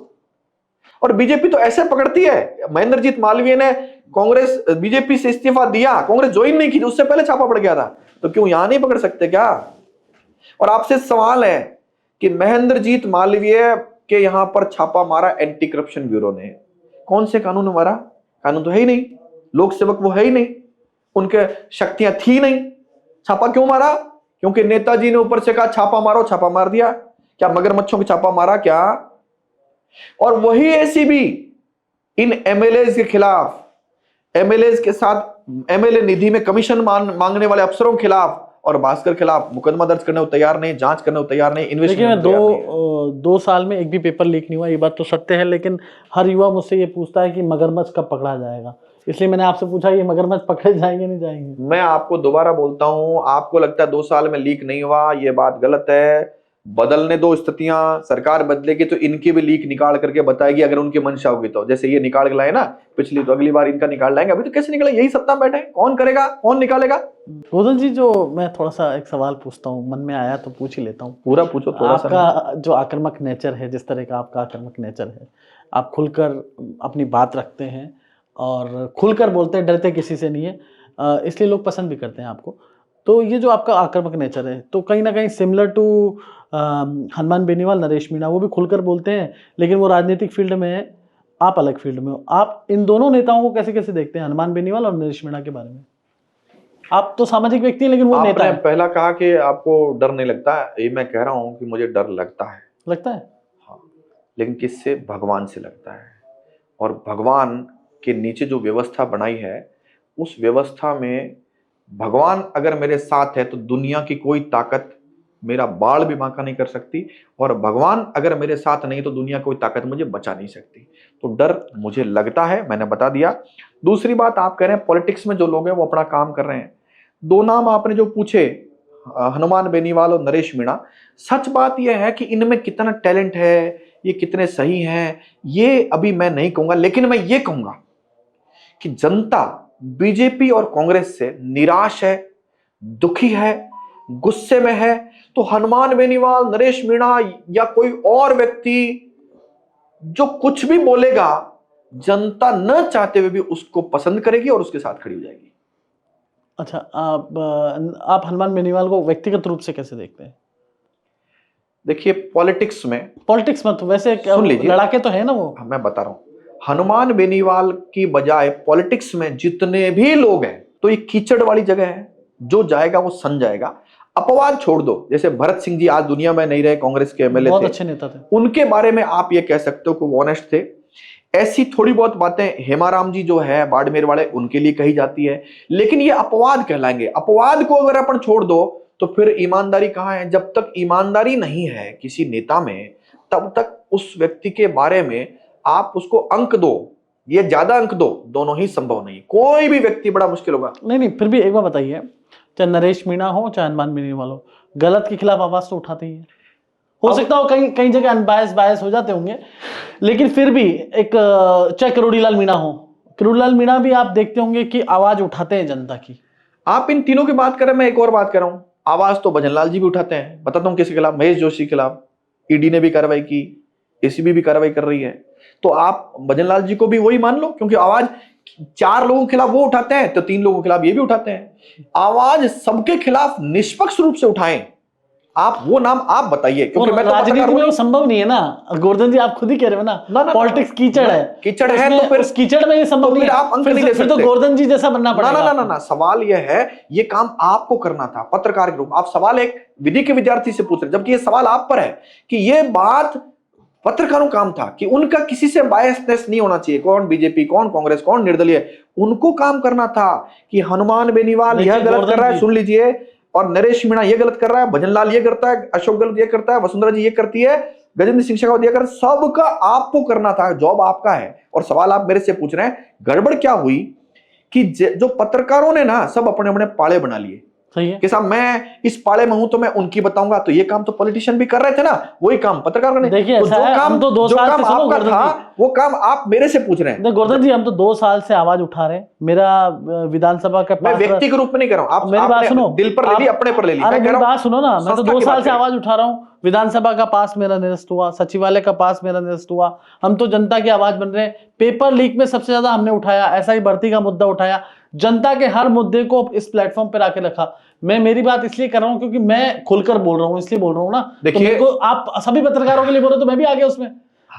और बीजेपी तो ऐसे पकड़ती है। महेंद्रजीत मालवीय ने कांग्रेस बीजेपी से इस्तीफा दिया, कांग्रेस ज्वाइन नहीं की, उससे पहले छापा पड़ गया था, तो क्यों यहां नहीं पकड़ सकते क्या? और आपसे सवाल है कि महेंद्रजीत मालवीय के यहां पर छापा मारा एंटी करप्शन ब्यूरो ने, कौन से कानून में मारा? कानून तो है ही नहीं, लोक सेवक वो है ही नहीं, उनके शक्तियां थी नहीं, छापा क्यों मारा? क्योंकि नेताजी ने ऊपर से कहा छापा मारो, छापा मार दिया। क्या मगरमच्छों की छापा मारा क्या? और वही एसीबी इन एमएलए के खिलाफ, एमएलए के साथ एमएलए निधि में कमीशन मांगने वाले अफसरों के खिलाफ और भास्कर खिलाफ मुकदमा दर्ज करने को तैयार नहीं, जांच करने को तैयार नहीं, देखिए, दो साल में एक भी पेपर लीक नहीं हुआ, ये बात तो सत्य है, लेकिन हर युवा मुझसे ये पूछता है कि मगरमच्छ कब पकड़ा जाएगा, इसलिए मैंने आपसे पूछा ये मगरमच्छ पकड़े जाएंगे नहीं जाएंगे। मैं आपको दोबारा बोलता हूं, आपको लगता है 2 साल में लीक नहीं हुआ, ये बात गलत है। बदलने दो स्थितियां, सरकार बदलेगी तो इनकी भी लीक निकाल करके बताएगी अगर उनकी मंशा होगी तो। जैसे ये निकाल के लाए ना पिछली, तो अगली बार इनका निकाल लाएंगे। अभी तो कैसे निकला, यही सत्ता में बैठे हैं, कौन करेगा, कौन निकालेगा? गोदन जी, जो मैं थोड़ा सा एक सवाल पूछता हूँ, मन में आया तो पूछ ही लेता हूँ। पूरा पूछो थोड़ा सा। आपका जो आक्रामक नेचर है, जिस तरह का आपका आक्रामक नेचर है, आप खुलकर अपनी बात रखते हैं और खुलकर बोलते हैं, डरते किसी से नहीं है, इसलिए लोग पसंद भी करते हैं आपको। तो ये जो आपका आक्रामक नेचर है, तो कहीं ना कहीं सिमिलर टू हनुमान बेनीवाल, नरेश मीणा, वो भी खुलकर बोलते हैं, लेकिन वो राजनीतिक फील्ड में है, आप अलग फील्ड में हो। आप इन दोनों नेताओं को कैसे कैसे देखते हैं, हनुमान बेनीवाल और नरेश मीणा के बारे में? आप तो सामाजिक व्यक्ति हैं, लेकिन वो नेता है। पहला कहा कि आपको डर नहीं लगता, ये मैं कह रहा हूं कि मुझे डर लगता है। लगता है? हाँ, लेकिन किससे? भगवान से लगता है। और भगवान के नीचे जो व्यवस्था बनाई है, उस व्यवस्था में भगवान अगर मेरे साथ है तो दुनिया की कोई ताकत मेरा बाल भी बांका नहीं कर सकती, और भगवान अगर मेरे साथ नहीं तो दुनिया कोई ताकत मुझे बचा नहीं सकती। तो डर मुझे लगता है, मैंने बता दिया। दूसरी बात, आप कह रहे हैं पॉलिटिक्स में जो लोग हैं वो अपना काम कर रहे हैं। 2 नाम आपने जो पूछे, हनुमान बेनीवाल और नरेश मीणा, सच बात यह है कि इनमें कितना टैलेंट है, ये कितने सही हैं, ये अभी मैं नहीं कहूंगा, लेकिन मैं ये कहूंगा कि जनता बीजेपी और कांग्रेस से निराश है, दुखी है, गुस्से में है। तो हनुमान बेनीवाल, नरेश मीणा या कोई और व्यक्ति जो कुछ भी बोलेगा, जनता न चाहते हुए भी उसको पसंद करेगी और उसके साथ खड़ी हो जाएगी। अच्छा, आप हनुमान बेनीवाल को व्यक्तिगत रूप से कैसे देखते हैं? देखिए, पॉलिटिक्स में तो वैसे सुन लीजिए, लड़ाके तो है ना वो। मैं बता रहा हूं, हनुमान बेनीवाल की बजाय पॉलिटिक्स में जितने भी लोग हैं, तो ये कीचड़ वाली जगह है, जो जाएगा वो सन जाएगा। अपवाद छोड़ दो, जैसे भरत सिंह जी आज दुनिया में नहीं रहे, कांग्रेस के एमएलए थे, बहुत अच्छे नेता थे, उनके बारे में आप ये कह सकते हो कि वो ऑनेस्ट थे। ऐसी थोड़ी बहुत बातें हेमाराम जी जो है बाड़मेर वाले, उनके लिए कही जाती है, लेकिन ये अपवाद कहलाएंगे। अपवाद को अगर अपन छोड़ दो तो फिर ईमानदारी कहां है? जब तक ईमानदारी नहीं है किसी नेता में, तब तक उस व्यक्ति के बारे में आप उसको अंक दो, ये ज्यादा अंक दो, दोनों ही संभव नहीं। कोई भी व्यक्ति बड़ा मुश्किल होगा। नहीं, फिर भी एक बार बताइए, चाहे नरेश मीणा हो चाहे हनुमान बेनीवाल हो, गलत के खिलाफ आवाज तो उठाते ही है। हो सकता हो कहीं जगह अनबायस हो जाते होंगे, लेकिन फिर भी एक, चाहे करोड़ीलाल मीणा हो, करोड़ीलाल मीणा भी आप देखते होंगे कि आवाज उठाते हैं जनता की। आप इन तीनों की बात करें, मैं एक और बात कर रहा हूं, आवाज तो भजनलाल जी भी उठाते हैं। बताता हूं किसके खिलाफ, महेश जोशी के खिलाफ ईडी ने भी कार्रवाई की, एसीबी भी कार्रवाई कर रही है। तो आप भजनलाल जी को भी वही मान लो, क्योंकि आवाज 4 लोगों के खिलाफ वो उठाते हैं तो 3 लोगों के खिलाफ ये भी उठाते हैं। आवाज सबके खिलाफ निष्पक्ष रूप से उठाएं। आप वो नाम आप बताइए, क्योंकि मैं तो राजनीति में वो संभव नहीं है ना गोवर्धन जी, आप खुद ही कह रहे हो ना, पॉलिटिक्स कीचड़ है, कीचड़ है, तो फिर उस कीचड़ में ये संभव नहीं है। आप अंक नहीं ले सकते, फिर तो गोवर्धन जी जैसा बनना पड़ेगा। ना, सवाल यह है, ये काम आपको करना था पत्रकार के रूप। आप सवाल एक विधि के विद्यार्थी से पूछ रहे, जबकि ये सवाल आप पर है कि ये बात पत्रकारों काम था कि उनका किसी से बायसनेस नहीं होना चाहिए, कौन बीजेपी, कौन कांग्रेस, कौन निर्दलीय, उनको काम करना था कि हनुमान बेनीवाल यह गलत कर रहा है, सुन लीजिए, और नरेश मीणा ये गलत कर रहा है, भजनलाल ये करता है, अशोक गलत ये करता है, वसुंधरा जी ये करती है, गजेंद्र सिंह शेखावत ये कर, सबका आपको करना था, जॉब आपका है। और सवाल आप मेरे से पूछ रहे हैं, गड़बड़ क्या हुई कि जो पत्रकारों ने ना सब अपने अपने पाले बना लिए। सही है कि साहब मैं इस पाले में हूं तो मैं उनकी बताऊंगा, तो ये काम तो पॉलिटिशियन भी कर रहे थे ना, वही काम पत्रकार ने। देखिए तो ऐसा जो है, काम हम तो 2 जो साल काम से, सुनो आपका गोवर्धन था जी, वो काम आप मेरे से पूछ रहे हैं। देखो गोवर्धन जी, हम तो 2 साल से आवाज उठा रहे हैं। मेरा विधानसभा का मैं पास, व्यक्ति के रूप में नहीं कह रहा हूं, मेरी बात आपने सुनो, दिल पर ले ली, आप, अपने पर ले ली। अरे मैं कह मेरी रहा बात सुनो ना, हूं मैं तो संस्था 2 की साल बात से करें। आवाज उठा रहा हूँ। विधानसभा का पास मेरा निरस्त हुआ, सचिवालय का पास मेरा निरस्त हुआ। हम तो जनता की आवाज बन रहे हैं। पेपर लीक में सबसे ज्यादा हमने उठाया, ऐसा ही भर्ती का मुद्दा उठाया, जनता के हर मुद्दे को इस प्लेटफॉर्म पर आके रखा। मैं मेरी बात इसलिए कर रहा हूँ क्योंकि मैं खुलकर बोल रहा हूँ, इसलिए बोल रहा हूँ ना। तो देखिए, मेरे को आप सभी पत्रकारों के लिए बोलो तो मैं भी आ गया उसमें।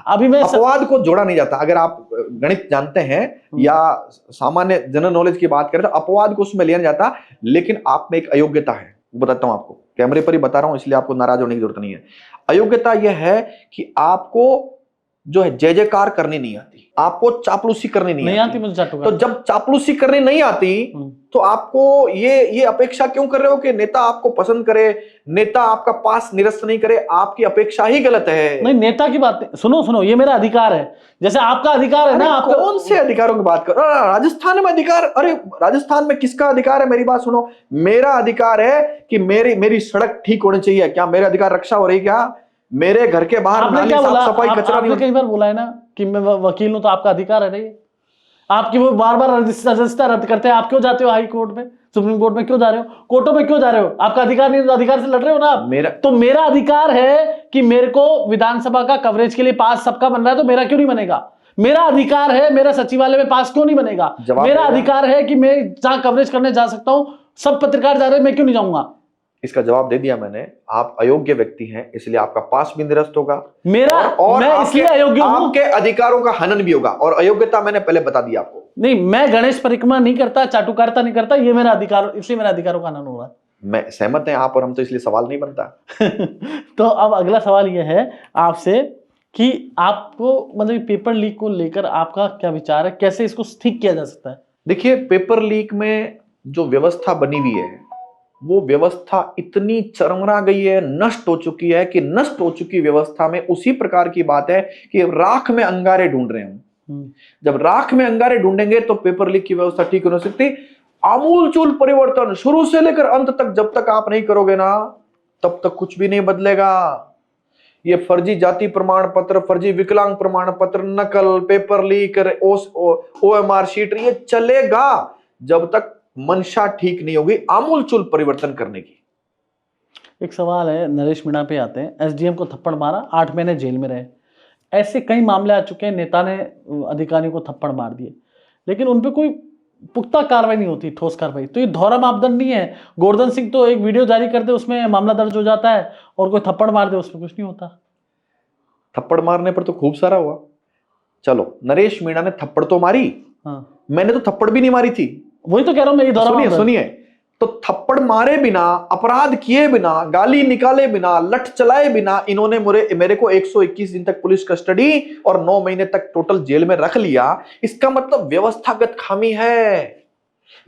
अभी मैं अपवाद को जोड़ा नहीं जाता। अगर आप गणित जानते हैं या सामान्य जनरल नॉलेज की बात करें तो अपवाद को उसमें लिया नहीं जाता। लेकिन आप में एक अयोग्यता है, वो बताता हूं आपको, कैमरे पर ही बता रहा हूं, इसलिए आपको नाराज होने की जरूरत नहीं है। अयोग्यता यह है कि आपको जो है जय जयकार करनी नहीं आती, आपको चापलूसी करनी नहीं आती मुझे चाटू तो जब चापलूसी करनी नहीं आती तो आपको ये अपेक्षा क्यों कर रहे हो कि नेता आपको पसंद करे, नेता आपका पास निरस्त नहीं करे? आपकी अपेक्षा ही गलत है। नहीं, नेता की बात नहीं, सुनो सुनो, ये मेरा अधिकार है, जैसे आपका अधिकार है अरे ना। आपका कौन से अधिकारों की बात कर? राजस्थान में अधिकार? अरे राजस्थान में किसका अधिकार है? मेरी बात सुनो, मेरा अधिकार है कि मेरी सड़क ठीक होनी चाहिए। क्या मेरे अधिकार रक्षा हो रही? क्या मेरे घर के बाहर आपने नाली क्या बोला? साफ सफाई कचरा आपने नहीं? कई बार बोला है ना कि मैं वकील हूं, तो आपका अधिकार है नहीं? आपकी वो बार बार रजिस्टर रद्द करते हैं, आप क्यों जाते हो हाई कोर्ट में, सुप्रीम कोर्ट में क्यों जा रहे हो, कोर्टों में क्यों जा रहे हो? आपका अधिकार नहीं, तो अधिकार से लड़ रहे हो ना आप। तो मेरा अधिकार है कि मेरे को विधानसभा का कवरेज के लिए पास सबका बन रहा है, तो मेरा क्यों नहीं बनेगा? मेरा अधिकार है, मेरा सचिवालय में पास क्यों नहीं बनेगा? मेरा अधिकार है कि मैं जहां कवरेज करने जा सकता हूं, सब पत्रकार जा रहे हैं, मैं क्यों नहीं जाऊंगा? इसका जवाब दे दिया मैंने। आप अयोग्य व्यक्ति हैं, इसलिए आपका पास भी निरस्त होगा, मेरा और मैं इसलिए अयोग्य हूं, आपके अधिकारों का हनन भी होगा। और अयोग्यता मैंने पहले बता दिया आपको। नहीं, मैं गणेश परिक्रमा नहीं करता, चाटुकारिता नहीं करता, ये मेरा अधिकार, इसलिए मेरा अधिकारों का हनन हो रहा है। मैं सहमत है आप और हम, तो इसलिए सवाल नहीं बनता। तो अब अगला सवाल यह है आपसे कि आपको मतलब पेपर लीक को लेकर आपका क्या विचार है, कैसे इसको ठीक किया जा सकता है? देखिए, पेपर लीक में जो व्यवस्था बनी हुई है वो व्यवस्था इतनी चरमरा गई है, नष्ट हो चुकी है कि नष्ट हो चुकी व्यवस्था में उसी प्रकार की बात है कि राख में अंगारे ढूंढ रहे हैं। जब राख में अंगारे ढूंढेंगे तो पेपर लीक की व्यवस्था ठीक हो सकती। आमूलचूल परिवर्तन शुरू से लेकर अंत तक जब तक आप नहीं करोगे ना, तब तक कुछ भी नहीं बदलेगा। ये फर्जी जाति प्रमाण पत्र, फर्जी विकलांग प्रमाण पत्र, नकल, पेपर लीक, OMR शीट, ये चलेगा जब तक मंशा ठीक नहीं होगी आमूलचूल परिवर्तन करने की। एक सवाल है, नरेश मीणा पे आते हैं। SDM को थप्पड़ मारा, 8 महीने जेल में रहे। ऐसे कई मामले आ चुके हैं, नेता ने अधिकारियों को थप्पड़ मार दिए, लेकिन उन पे कोई पुख्ता कार्रवाई नहीं होती, ठोस कार्रवाई। तो ये दोहरा मापदंड नहीं है। गोवर्धन सिंह तो एक वीडियो जारी कर दे, उसमें मामला दर्ज हो जाता है, और कोई थप्पड़ मार दे, उसमें कुछ नहीं होता। थप्पड़ मारने पर तो खूब सारा हुआ। चलो, नरेश मीणा ने थप्पड़ तो मारी, हाँ, मैंने तो थप्पड़ भी नहीं मारी थी। वही तो कह रहा हूं मैं, ये दोहरा सुनिए मापदंड। सुनिए, तो थप्पड़ मारे बिना, अपराध किए बिना, गाली निकाले बिना, लठ चलाए बिना इन्होंने मेरे को 121 दिन तक पुलिस कस्टडी और 9 महीने तक टोटल जेल में रख लिया। इसका मतलब व्यवस्थागत खामी है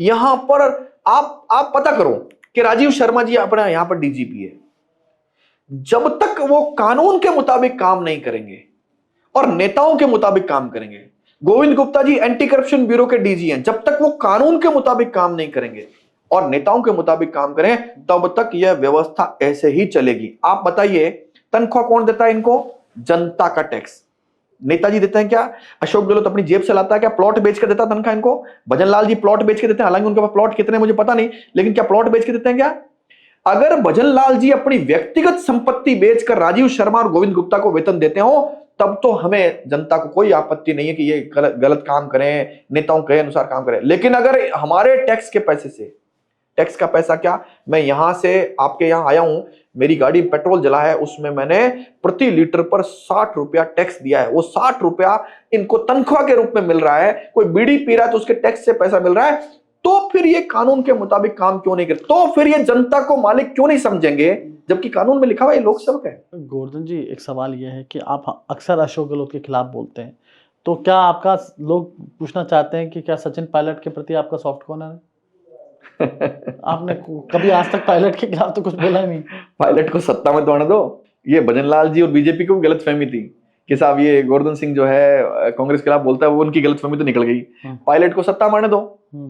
यहां पर। आप पता करो कि राजीव शर्मा जी अपना यहां पर DGP है, जब तक वो कानून के मुताबिक काम नहीं करेंगे और नेताओं के मुताबिक काम करेंगे। Govind Gupta ji anti corruption bureau के DG हैं, जब तक वो कानून के मुताबिक काम नहीं करेंगे और नेताओं के मुताबिक काम करें, तब तक यह व्यवस्था ऐसे ही चलेगी। आप बताइए, तनख्वाह कौन देता है इनको? जनता का टैक्स। नेताजी देते हैं क्या? अशोक गहलोत अपनी जेब से लाता है क्या? प्लॉट बेच कर देता तनख्वाह इनको? भजन लाल जी प्लॉट बेच के देते हैं, हालांकि उनके पास प्लॉट कितने मुझे पता नहीं, लेकिन क्या प्लॉट बेच के देते हैं क्या? अगर भजन लाल जी अपनी व्यक्तिगत संपत्ति बेचकर राजीव शर्मा और गोविंद गुप्ता को वेतन देते हो, तब तो हमें जनता को कोई आपत्ति नहीं है कि ये गलत काम करें, नेताओं के अनुसार काम करें। लेकिन अगर हमारे टैक्स के पैसे से, टैक्स का पैसा क्या, मैं यहां से आपके यहां आया हूं, मेरी गाड़ी पेट्रोल जला है, उसमें मैंने प्रति लीटर पर 60 रुपया टैक्स दिया है, वो 60 रुपया इनको तनख्वाह के रूप में मिल रहा है। कोई बीड़ी पी रहा है तो उसके टैक्स से पैसा मिल रहा है, तो फिर ये कानून के मुताबिक काम क्यों नहीं करते? तो फिर ये जनता को मालिक क्यों नहीं समझेंगे, जबकि कानून में लिखा हुआ ये लोकसेवक है। गोवर्धन जी, एक सवाल यह है कि आप अक्सर अशोक गहलोत के खिलाफ बोलते हैं, तो क्या आपका लोग पूछना चाहते हैं कि क्या सचिन पायलट के प्रति आपका सॉफ्ट कॉर्नर है? आपने कभी आज तक पायलट के खिलाफ तो कुछ बोला ही नहीं। पायलट को सत्ता में तो आने दो। ये भजन लाल जी और बीजेपी को भी गलत फहमी थी कि साहब ये गोवर्धन सिंह जो है कांग्रेस के खिलाफ बोलता है, वो उनकी गलतफहमी तो निकल गई, पायलट को सत्ता मारने दो,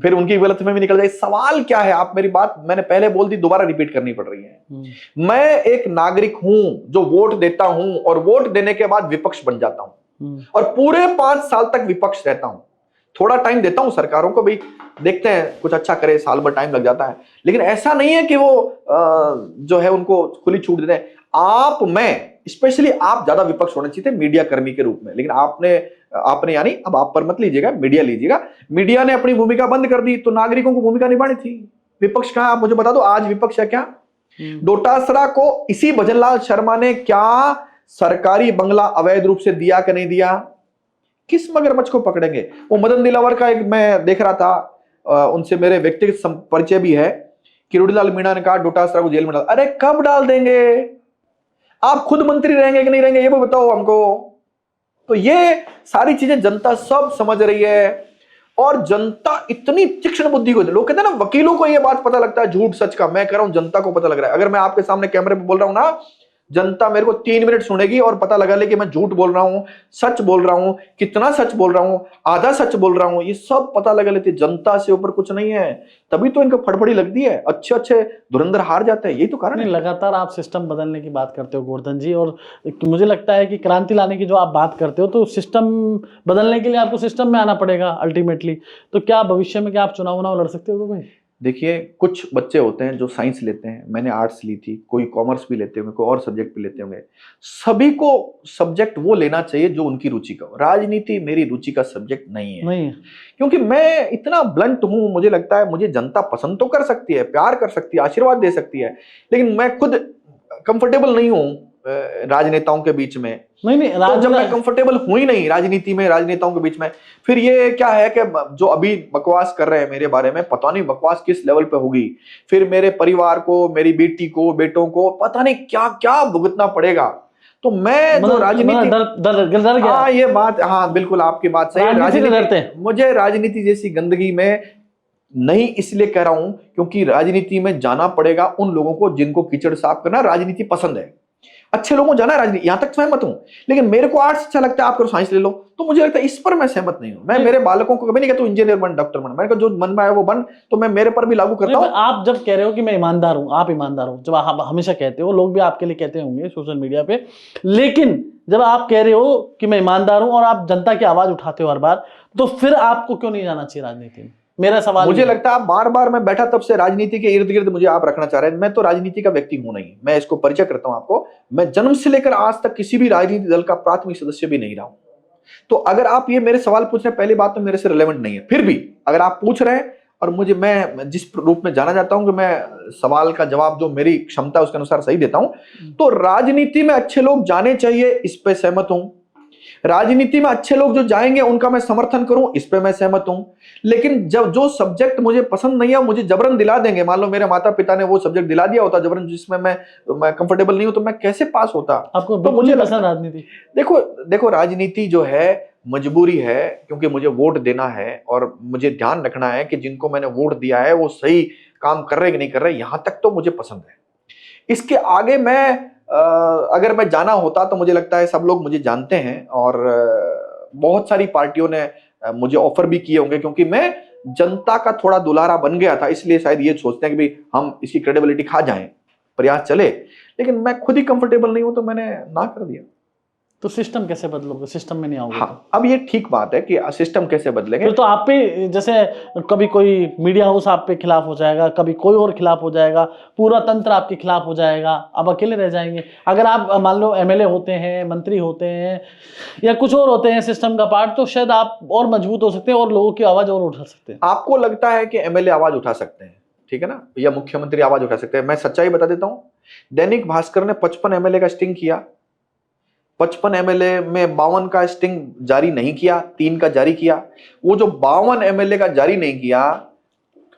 फिर उनकी गलतफहमी निकल जाए। सवाल क्या है, आप मेरी बात मैंने पहले बोल दी, दोबारा रिपीट करनी पड़ रही है। मैं एक नागरिक हूं जो वोट देता हूं और वोट देने के बाद विपक्ष बन जाता हूं और पूरे 5 साल तक विपक्ष रहता हूं। थोड़ा टाइम देता हूं सरकारों को, भाई देखते हैं कुछ अच्छा करे, साल भर टाइम लग जाता है, लेकिन ऐसा नहीं है कि वो जो है उनको खुली छूट देते हैं। आप, मैं स्पेशली आप ज्यादा विपक्ष होने चाहिए थे मीडिया कर्मी के रूप में, लेकिन आपने यानी अब आप पर मत लीजिएगा, मीडिया लीजिएगा। मीडिया ने अपनी भूमिका बंद कर दी, तो नागरिकों को भूमिका निभानी थी। विपक्ष कहां, आप मुझे बता दो, आज विपक्ष है क्या? डोटासरा को इसी भजनलाल शर्मा ने क्या सरकारी बंगला अवैध रूप से दिया कि नहीं दिया? किस मगरमच्छ को पकड़ेंगे? वो मदन दिलावर का एक मैं देख रहा था, उनसे मेरे व्यक्तिगत परिचय भी है, कि रूडीलाल मीणा ने कहा डोटासरा को जेल में डाल। अरे कब डाल देंगे? आप खुद मंत्री रहेंगे कि नहीं रहेंगे, ये भी बताओ हमको। तो ये सारी चीजें जनता सब समझ रही है, और जनता इतनी तीक्ष्ण बुद्धि को, लोग कहते हैं ना वकीलों को ये बात पता लगता है झूठ सच का, मैं कह रहा हूं जनता को पता लग रहा है। अगर मैं आपके सामने कैमरे पे बोल रहा हूं ना, जनता मेरे को 3 मिनट सुनेगी और पता लगा ले कि मैं झूठ बोल रहा हूं, सच बोल रहा हूं, कितना सच बोल रहा हूं, आधा सच बोल रहा हूं, ये सब पता लगा लेती। जनता से ऊपर कुछ नहीं है, तभी तो इनको फड़फड़ी लगती है, अच्छे अच्छे धुरंधर हार जाते हैं, यही तो कारण है। लगातार आप सिस्टम बदलने की बात करते हो गोवर्धन जी, और मुझे लगता है कि क्रांति लाने की जो आप बात करते हो, तो सिस्टम बदलने के लिए आपको सिस्टम में आना पड़ेगा अल्टीमेटली। तो क्या भविष्य में क्या आप चुनाव लड़ सकते हो भाई? देखिए, कुछ बच्चे होते हैं जो साइंस लेते हैं, मैंने आर्ट्स ली थी, कोई कॉमर्स भी लेते होंगे, कोई और सब्जेक्ट भी लेते होंगे। सभी को सब्जेक्ट वो लेना चाहिए जो उनकी रुचि का हो। राजनीति मेरी रुचि का सब्जेक्ट नहीं है, क्योंकि मैं इतना ब्लंट हूं, मुझे लगता है मुझे जनता पसंद तो कर सकती है, प्यार कर सकती है, आशीर्वाद दे सकती है, लेकिन मैं खुद कंफर्टेबल नहीं हूं राजनेताओं के बीच में। नहीं, तो जब मैं कंफर्टेबल हुई नहीं राजनीति में, राजनेताओं के बीच में, फिर ये क्या है कि जो अभी बकवास कर रहे हैं मेरे बारे में, पता नहीं बकवास किस लेवल पे होगी, फिर मेरे परिवार को, मेरी बेटी को, बेटों को पता नहीं क्या क्या भुगतना पड़ेगा। तो मैं जो राजनीति डर गया। हाँ, ये बात, हाँ बिल्कुल आपकी बात सही है, राजनीति, मुझे राजनीति जैसी गंदगी में नहीं इसलिए कह रहा हूं क्योंकि राजनीति में जाना पड़ेगा उन लोगों को जिनको कीचड़ साफ करना राजनीति पसंद है। अच्छे लोगों को जाना है राजनीति, यहां तक सहमत हूं, लेकिन मेरे को आर्ट्स अच्छा लगता है, आप करो साइंस ले लो, तो मुझे लगता है इस पर मैं सहमत नहीं हूं। मैं मेरे बालकों को कभी नहीं कहता हूं इंजीनियर बन, डॉक्टर बन, मैंने कहा जो मन में आया वो बन, तो मैं मेरे पर भी लागू करता हूं। आप जब कह रहे हो कि मैं ईमानदार हूं, आप ईमानदार हो, जब आप हमेशा कहते हो, लोग भी आपके लिए कहते होंगे सोशल मीडिया पे, लेकिन जब आप कह रहे हो कि मैं ईमानदार हूं और आप जनता की आवाज उठाते हो हर बार, तो फिर आपको क्यों नहीं जाना चाहिए राजनीति में? मेरा सवाल, मुझे लगता है आप बार बार, मैं बैठा तब से राजनीति के इर्द गिर्द मुझे आप रखना चाह रहे हैं। मैं तो राजनीति का व्यक्ति हूं नहीं, मैं इसको परिचय करता हूं आपको। मैं जन्म से लेकर आज तक किसी भी राजनीतिक दल का प्राथमिक सदस्य भी नहीं रहा हूं। तो अगर आप ये मेरे सवाल पूछ रहे हैं, पहली बात तो मेरे से रिलेवेंट नहीं है। फिर भी अगर आप पूछ रहे हैं और मुझे, मैं जिस रूप में जाना चाहता हूं कि मैं सवाल का जवाब जो मेरी क्षमता उसके अनुसार सही देता हूं, तो राजनीति में अच्छे लोग जाने चाहिए, इस पे सहमत हूं। राजनीति में अच्छे लोग जो जाएंगे उनका मैं समर्थन करूं, इस पे मैं सहमत हूं। लेकिन जब जो सब्जेक्ट मुझे पसंद नहीं है मुझे जबरन दिला देंगे, मान लो मेरे माता पिता ने वो सब्जेक्ट दिला दिया होता जबरन, जिसमें मैं कंफर्टेबल नहीं हूं, तो मैं कैसे पास होता? आपको तो मुझे पसंद राजनीति? देखो राजनीति जो है मजबूरी है, क्योंकि मुझे वोट देना है और मुझे ध्यान रखना है कि जिनको मैंने वोट दिया है वो सही काम कर रहे कि नहीं कर रहे, यहां तक तो मुझे पसंद है। इसके आगे मैं अगर मैं जाना होता तो मुझे लगता है सब लोग मुझे जानते हैं, और बहुत सारी पार्टियों ने मुझे ऑफर भी किए होंगे, क्योंकि मैं जनता का थोड़ा दुलारा बन गया था, इसलिए शायद ये सोचते हैं कि भाई हम इसकी क्रेडिबिलिटी खा जाएं, प्रयास चले, लेकिन मैं खुद ही कंफर्टेबल नहीं हूं तो मैंने ना कर दिया। तो सिस्टम कैसे बदलोगे? सिस्टम में नहीं आओगे? हाँ, अब ये ठीक बात है कि सिस्टम कैसे बदलेंगे। तो आप पे जैसे कभी कोई मीडिया हाउस आप पे खिलाफ हो जाएगा, कभी कोई और खिलाफ हो जाएगा, पूरा तंत्र आपके खिलाफ हो जाएगा, आप अकेले रह जाएंगे। अगर आप मान लो एमएलए होते हैं, मंत्री होते हैं, या कुछ और होते हैं सिस्टम का पार्ट, तो शायद आप और मजबूत हो सकते हैं और लोगों की आवाज और उठा सकते हैं। आपको लगता है कि एमएलए आवाज उठा सकते हैं, ठीक है ना, या मुख्यमंत्री आवाज उठा सकते हैं? मैं सच्चाई बता देता हूं, दैनिक भास्कर ने 55 एमएलए का स्टिंग किया, 55 एमएलए में 52 का स्टिंग जारी नहीं किया, 3 का जारी किया। वो जो 52 एमएलए का जारी नहीं किया,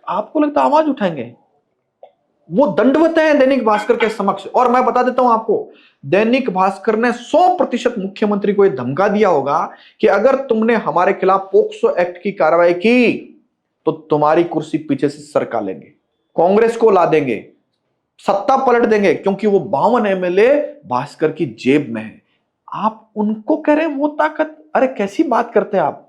आपको लगता आवाज उठाएंगे? वो दंडवत है दैनिक भास्कर के समक्ष। और मैं बता देता हूं आपको, दैनिक भास्कर ने 100% मुख्यमंत्री को यह धमका दिया होगा कि अगर तुमने हमारे खिलाफ पोक्सो एक्ट की कार्रवाई की तो तुम्हारी कुर्सी पीछे से सरका लेंगे, कांग्रेस को ला देंगे, सत्ता पलट देंगे, क्योंकि वो 52 एमएलए भास्कर की जेब में है। आप उनको कह रहे हैं वो ताकत, अरे कैसी बात करते हैं आप।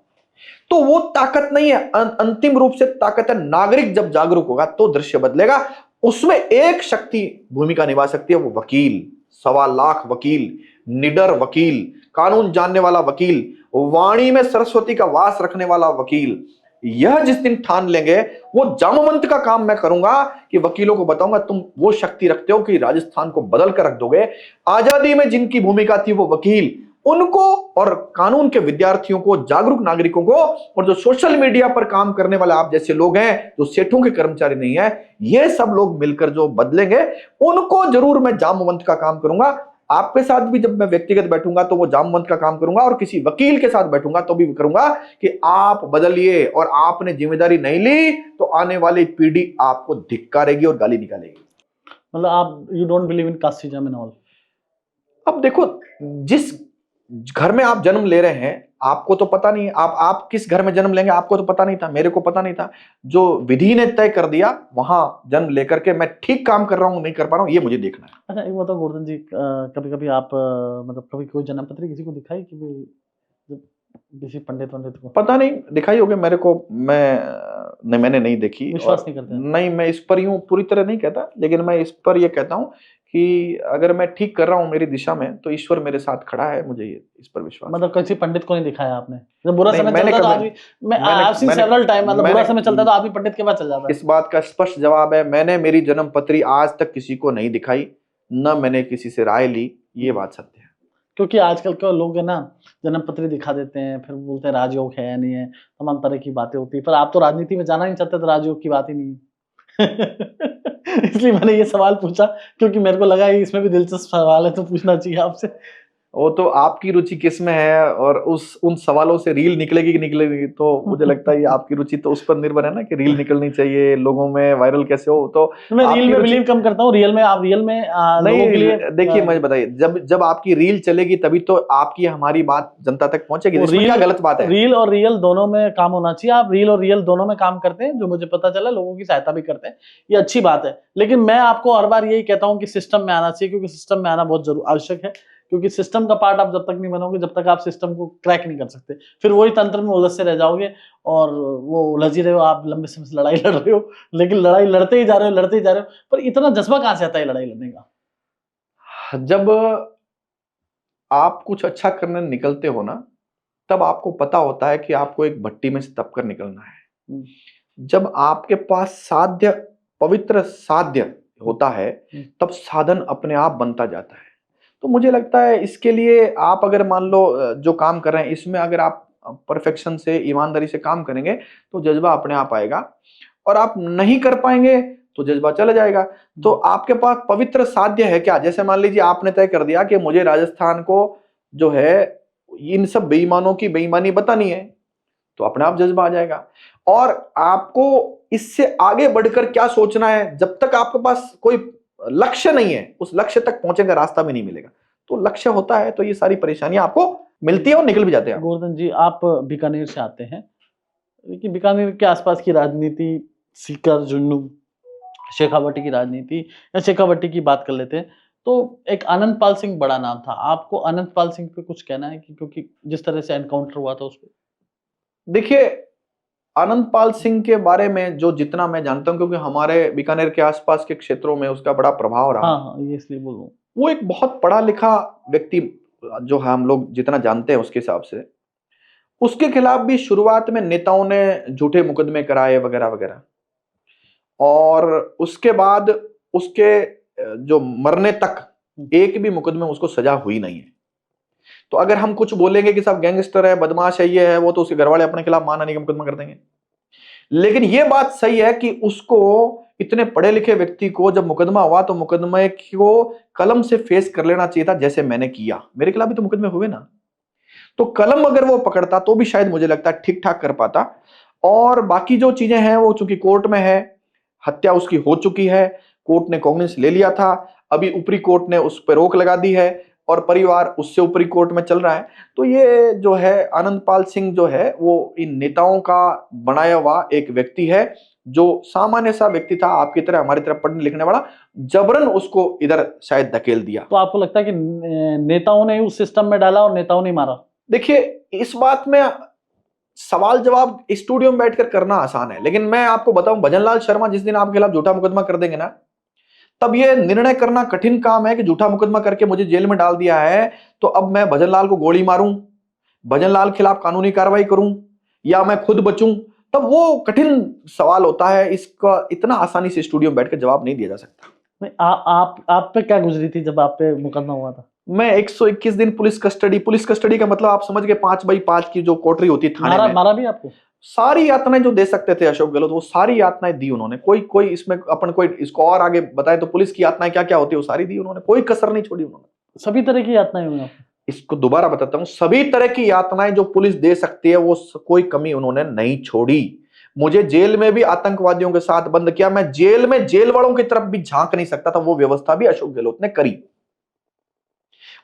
तो वो ताकत नहीं है, अंतिम रूप से ताकत है नागरिक जब जागरूक होगा तो दृश्य बदलेगा। उसमें एक शक्ति भूमिका निभा सकती है, वो वकील, 1.25 लाख वकील, निडर वकील, कानून जानने वाला वकील, वाणी में सरस्वती का वास रखने वाला वकील। यह जिस दिन ठान लेंगे, वो जामवंत का काम मैं करूंगा कि वकीलों को बताऊंगा तुम वो शक्ति रखते हो कि राजस्थान को बदल कर रख दोगे। आजादी में जिनकी भूमिका थी वो वकील, उनको और कानून के विद्यार्थियों को, जागरूक नागरिकों को, और जो सोशल मीडिया पर काम करने वाले आप जैसे लोग हैं जो सेठों के कर्मचारी नहीं है, ये सब लोग मिलकर जो बदलेंगे, उनको जरूर मैं जामवंत का काम करूंगा। आपके साथ भी जब मैं व्यक्तिगत बैठूंगा तो वो जामवंत का काम करूंगा, और किसी वकील के साथ बैठूंगा तो भी करूंगा कि आप बदलिए, और आपने जिम्मेदारी नहीं ली तो आने वाली पीढ़ी आपको धिक्कारेगी और गाली निकालेगी। मतलब आप you don't believe in casteism and all? अब देखो, जिस घर में आप जन्म ले रहे हैं, आपको तो पता नहीं, आप किस घर में जन्म लेंगे आपको तो पता नहीं था, मेरे को पता नहीं था। जो विधि ने तय कर दिया वहां जन्म लेकर के मैं ठीक काम कर रहा हूं नहीं कर पा रहा हूं, ये मुझे देखना है। अच्छा एक बताओ गोवर्धन जी, कभी कभी आप मतलब कभी कोई जन्म पत्री किसी को दिखाई कि भाई जब किसी पंडित वंडित को? पता नहीं दिखाई होगी मेरे को, नहीं मैंने नहीं देखी, विश्वास और नहीं करते हैं? नहीं मैं इस पर यूं पूरी तरह नहीं कहता, लेकिन मैं इस पर यह कहता हूं कि अगर मैं ठीक कर रहा हूं मेरी दिशा में तो ईश्वर मेरे साथ खड़ा है, मुझे ये इस पर विश्वास है। मतलब किसी पंडित को नहीं दिखाया आपने? जब बुरा नहीं, समय मैंने चलता है तो कभी- आदमी, मैं आई हैव सीन मैंने- सेवरल टाइम, मतलब बुरा मैंने- समय चलता है तो आदमी पंडित के पास चल जाता है। इस बात का स्पष्ट जवाब है, मैंने मेरी जन्म पत्री आज तक किसी को नहीं दिखाई, न मैंने किसी से राय ली, ये बात सत्य है। क्योंकि आजकल के लोग है ना, जन्म पत्री दिखा देते हैं, फिर बोलते हैं राजयोग है या नहीं है, तमाम तरह की बातें होती है। पर आप तो राजनीति में जाना नहीं चाहते तो राजयोग की बात ही नहीं है। इसलिए मैंने ये सवाल पूछा, क्योंकि मेरे को लगा ये इसमें भी दिलचस्प सवाल है तो पूछना चाहिए आपसे। वो तो आपकी रुचि किस में है, और उन सवालों से रील निकलेगी कि निकलेगी, तो मुझे लगता है ये आपकी रुचि तो उस पर निर्भर है ना कि रील निकलनी चाहिए, लोगों में वायरल कैसे हो। तो मैं रील आपकी में रुचि बिलीव कम करता हूँ, रियल में आप रियल में लोगों के लिए नहीं, देखिए मुझे बताइए, जब आपकी रील चलेगी तभी तो आपकी हमारी बात जनता तक पहुंचेगी, वो इसमें क्या गलत बात है? रील और रियल दोनों में काम होना चाहिए। आप रील और रियल दोनों में काम करते हैं, जो मुझे पता चला, लोगों की सहायता भी करते हैं, ये अच्छी बात है। लेकिन मैं आपको हर बार यही कहता हूँ कि सिस्टम में आना चाहिए, क्योंकि सिस्टम में आना बहुत जरूर आवश्यक है। क्योंकि सिस्टम का पार्ट आप जब तक नहीं बनोगे, जब तक आप सिस्टम को क्रैक नहीं कर सकते, फिर वही तंत्र में उलझ से रह जाओगे, और वो उलझ ही रहे हो, आप लंबे समय से लड़ाई लड़ रहे हो, लेकिन लड़ाई लड़ते ही जा रहे हो, लड़ते ही जा रहे हो। पर इतना जज्बा कहाँ से आता है लड़ाई लड़ने का? जब आप कुछ अच्छा करने निकलते हो ना, तब आपको पता होता है कि आपको एक भट्टी में से तप कर निकलना है। जब आपके पास साध्य, पवित्र साध्य होता है, तब साधन अपने आप बनता जाता है। तो मुझे लगता है इसके लिए आप अगर मान लो जो काम कर रहे हैं इसमें अगर आप परफेक्शन से, ईमानदारी से काम करेंगे तो जज्बा अपने आप आएगा, और आप नहीं कर पाएंगे तो जज्बा चला जाएगा। तो आपके पास पवित्र साध्य है क्या? जैसे मान लीजिए आपने तय कर दिया कि मुझे राजस्थान को जो है इन सब बेईमानों की बेईमानी बतानी है, तो अपने आप जज्बा आ जाएगा। और आपको इससे आगे बढ़कर क्या सोचना है, जब तक आपके पास कोई लक्ष्य नहीं है, उस लक्ष्य तक पहुंचने का रास्ता भी नहीं मिलेगा। तो लक्ष्य होता है तो ये सारी परेशानियां आपको मिलती है और निकल भी जाते हैं। गोवर्धन जी, आप बीकानेर से आते हैं, लेकिन बीकानेर के आसपास की राजनीति, सीकर, जुन्नू, शेखावटी की राजनीति, या शेखावटी की बात कर लेते हैं, तो एक आनंदपाल सिंह बड़ा नाम था। आपको आनंदपाल सिंह पे कुछ कहना है कि क्योंकि जिस तरह से एनकाउंटर हुआ था उस पे? देखिए, आनंदपाल सिंह के बारे में जो जितना मैं जानता हूं, क्योंकि हमारे बीकानेर के आसपास के क्षेत्रों में उसका बड़ा प्रभाव रहा। हाँ, ये इसलिए बोल रहा हूँ। वो एक बहुत पढ़ा लिखा व्यक्ति, जो हम लोग जितना जानते हैं उसके हिसाब से, उसके खिलाफ भी शुरुआत में नेताओं ने झूठे मुकदमे कराए वगैरह वगैरह, और उसके बाद उसके जो मरने तक एक भी मुकदमे उसको सजा हुई नहीं है। तो अगर हम कुछ बोलेंगे कि सब गैंगस्टर है, बदमाश है, ये है वो, तो उसके घर वाले अपने खिलाफ मानहानि का मुकदमा कर देंगे। लेकिन ये बात सही है कि उसको, इतने पढ़े लिखे व्यक्ति को जब मुकदमा हुआ तो मुकदमे को कलम से फेस कर लेना चाहिए था, जैसे मैंने किया। मेरे खिलाफ भी तो मुकदमे हुए ना, तो कलम अगर वो पकड़ता तो भी शायद मुझे लगता है ठीक ठाक कर पाता। और बाकी जो चीजें हैं वो चूंकि कोर्ट में है, हत्या उसकी हो चुकी है, कोर्ट ने कॉग्निस ले लिया था, अभी ऊपरी कोर्ट ने उस पर रोक लगा दी है, और परिवार उससे ऊपरी कोर्ट में चल रहा है। तो ये जो है आनंदपाल सिंह जो है वो इन नेताओं का बनाया हुआ एक व्यक्ति है, जो सामान्य सा व्यक्ति था, आपकी तरह हमारी तरह पढ़ने लिखने वाला, जबरन उसको इधर शायद धकेल दिया। तो आपको लगता है कि नेताओं ने उस सिस्टम में डाला और नेताओं ने मारा? देखिए, इस बात में सवाल जवाब स्टूडियो में बैठकर करना आसान है, लेकिन मैं आपको बताऊं, भजनलाल शर्मा जिस दिन आपके खिलाफ झूठा मुकदमा कर देंगे ना, तब यह निर्णय करना कठिन काम है कि झूठा मुकदमा करके मुझे जेल में डाल दिया है, तो अब मैं भजनलाल को गोली मारूं, भजनलाल खिलाफ कानूनी कार्रवाई करूं, या मैं खुद बचूं। तब वो कठिन सवाल होता है, इसका इतना आसानी से स्टूडियो में बैठकर जवाब नहीं दिया जा सकता। नहीं, आप पे क्या गुजरी थी जब आप पे मुकदमा हुआ था? मैं 121 दिन पुलिस कस्टडी का मतलब आप समझ गए, 5x5 की जो कोठरी होती है थाने में। मारा भी आपको? सारी यातनाएं जो दे सकते थे अशोक गहलोत, वो सारी यातनाएं दी उन्होंने। कोई इसमें अपन कोई इसको और आगे बताए तो पुलिस की यातनाएं क्या क्या होती है वो सारी दी उन्होंने, कोई कसर नहीं छोड़ी उन्होंने। सभी तरह की यातनाएं हुई आपको? इसको दोबारा बताता हूं, सभी तरह की यातनाएं जो पुलिस दे सकती है वो कोई कमी उन्होंने नहीं छोड़ी। मुझे जेल में भी आतंकवादियों के साथ बंद किया, मैं जेल में जेल वालों की तरफ भी झांक नहीं सकता था, वो व्यवस्था भी अशोक गहलोत ने करी।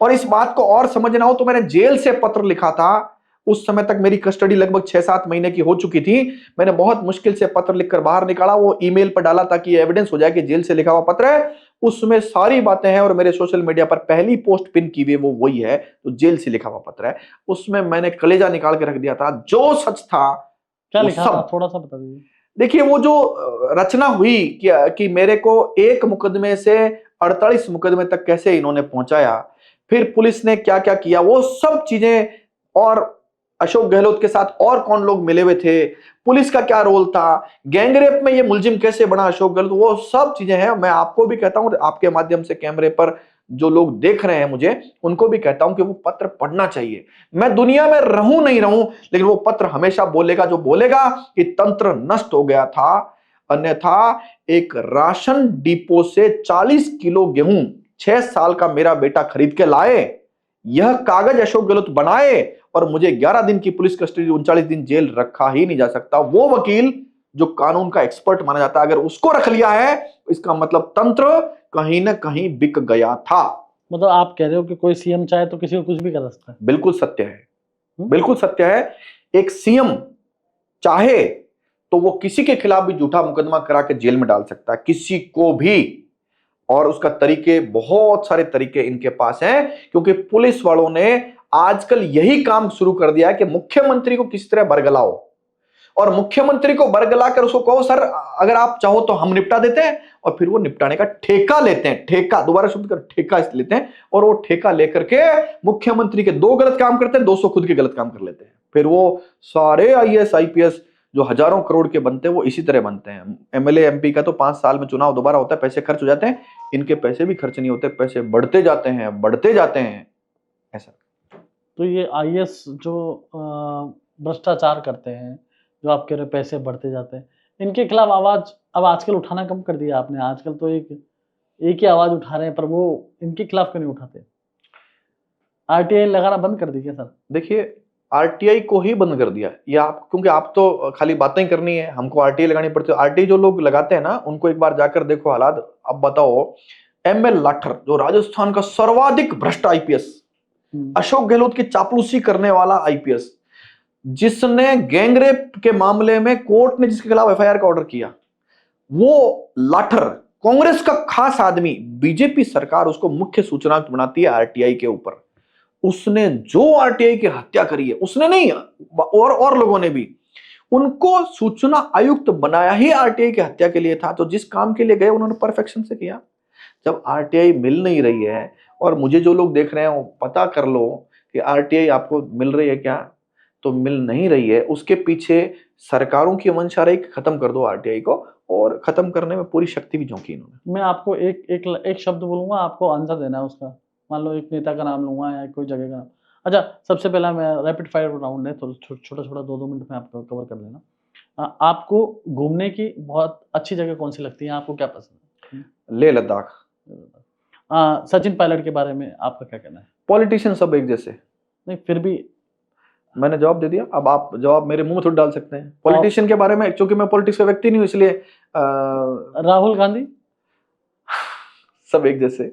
और इस बात को और समझना हो तो मैंने जेल से पत्र लिखा था, उस समय तक मेरी कस्टडी लगभग 6-7 महीने की हो चुकी थी। मैंने बहुत मुश्किल से पत्र लिखकर बाहर निकाला, वो ईमेल पर डाला ताकि एविडेंस हो जाए कि जेल से लिखा हुआ पत्र है। उसमें सारी बातें हैं और मेरे सोशल मीडिया पर पहली पोस्ट पिन की हुई वो वही है, तो जेल से लिखा हुआ पत्र है। उसमें मैंने कलेजा निकाल के रख दिया था, जो सच था। क्या लिखा था, थोड़ा सा बता दीजिए। देखिए, वो जो रचना हुई कि मेरे को एक मुकदमे से 48 मुकदमे तक कैसे इन्होंने पहुंचाया, फिर पुलिस ने क्या क्या किया, वो सब चीजें, और अशोक गहलोत के साथ और कौन लोग मिले हुए थे, पुलिस का क्या रोल था, गैंगरेप में ये मुलजिम कैसे बना अशोक गहलोत, वो सब चीजें हैं। मैं आपको भी कहता हूं, आपके माध्यम से कैमरे पर जो लोग देख रहे हैं मुझे, उनको भी कहता हूं कि वो पत्र पढ़ना चाहिए। मैं दुनिया में रहूं नहीं रहूं, लेकिन वो पत्र हमेशा बोलेगा, जो बोलेगा कि तंत्र नष्ट हो गया था, अन्यथा एक राशन डिपो से 40 किलो गेहूं 6 साल का मेरा बेटा खरीद के लाए, यह कागज अशोक गहलोत बनाए, और मुझे 11 दिन की पुलिस कस्टडी 39 दिन जेल रखा ही नहीं जा सकता। वो वकील जो कानून का एक्सपर्ट माना जाता है, अगर उसको रख लिया है, इसका मतलब तंत्र कहीं ना कहीं बिक गया था। मतलब आप कह रहे हो कि कोई सीएम चाहे तो किसी को कुछ भी कर सकता है? बिल्कुल सत्य है, बिल्कुल सत्य है। एक सीएम चाहे तो वो किसी के खिलाफ भी झूठा मुकदमा करा के जेल में डाल सकता है, किसी को भी। और उसका तरीके, बहुत सारे तरीके इनके पास हैं, क्योंकि पुलिस वालों ने आजकल यही काम शुरू कर दिया है कि मुख्यमंत्री को किस तरह बरगलाओ, और मुख्यमंत्री को बरगला कर उसको कहो सर अगर आप चाहो तो हम निपटा देते हैं, और फिर वो निपटाने का ठेका लेते हैं। ठेका, दोबारा शब्द कर, ठेका लेते हैं, और वो ठेका लेकर के मुख्यमंत्री के 2 गलत काम करते हैं, 200 खुद के गलत काम कर लेते हैं। फिर वो सारे आईएएस आईपीएस जो हजारों करोड़ के बनते हैं, वो इसी तरह बनते हैं। एमएलए एमपी का तो 5 साल में चुनाव दोबारा होता है, पैसे खर्च हो जाते हैं। इनके पैसे भी खर्च नहीं होते, पैसे बढ़ते जाते हैं, बढ़ते जाते हैं, ऐसा। तो ये आईएएस जो भ्रष्टाचार करते हैं, जो आप कह रहे पैसे बढ़ते जाते हैं, इनके खिलाफ आवाज अब आजकल उठाना कम कर दिया आपने? आजकल तो एक ही आवाज उठा रहे हैं, पर वो इनके खिलाफ क्यों नहीं उठाते? आरटीआई लगाना बंद कर दी क्या सर? देखिए, आरटीआई को ही बंद कर दिया, या आप, क्योंकि आप तो खाली बातें ही करनी है, हमको आरटीआई लगानी पड़ती है। आरटीआई जो लोग लगाते हैं ना, उनको एक बार जाकर देखो हालात। अब बताओ, एमएल लाठर जो राजस्थान का सर्वाधिक भ्रष्ट आईपीएस, अशोक गहलोत की चापलूसी करने वाला आईपीएस, जिसने गैंगरेप के मामले में कोर्ट ने जिसके खिलाफ एफआईआर का ऑर्डर किया, वो लाठर कांग्रेस का खास आदमी, बीजेपी सरकार उसको मुख्य सूचना बनाती है आरटीआई के ऊपर। उसने जो आरटीआई की हत्या करी है, उसने नहीं, और लोगों ने भी, उनको सूचना आयुक्त बनाया ही आरटीआई की हत्या के लिए था। तो जिस काम के लिए गए उन्होंने परफेक्शन से किया। जब आरटीआई मिल नहीं रही है, और मुझे जो लोग देख रहे हैं वो पता कर लो कि आरटीआई आपको मिल रही है क्या, तो मिल नहीं रही है। उसके पीछे सरकारों की मंशा रही कि खत्म कर दो आरटीआई को, और खत्म करने में पूरी शक्ति भी झोंकी इन्होंने। मैं आपको एक शब्द बोलूंगा, आपको आंसर देना है उसका। मान लो एक नेता का नाम लूंगा या कोई जगह का नाम। अच्छा, सबसे पहला मैं रैपिड फायर राउंड है, तो छोटा छोटा 2-2 मिनट में आप कवर कर लेना। आपको घूमने की बहुत अच्छी जगह कौन सी लगती है? आपको क्या पसंद है? लेह लद्दाख। सचिन पायलट के बारे में आपका क्या कहना है? पॉलिटिशियन सब एक जैसे। नहीं, फिर भी मैंने जवाब दे दिया, अब आप जवाब मेरे मुंह में थोड़ी डाल सकते हैं। पॉलिटिशियन के बारे में, क्योंकि मैं पॉलिटिक्स का व्यक्ति नहीं हूं, इसलिए राहुल गांधी सब एक जैसे।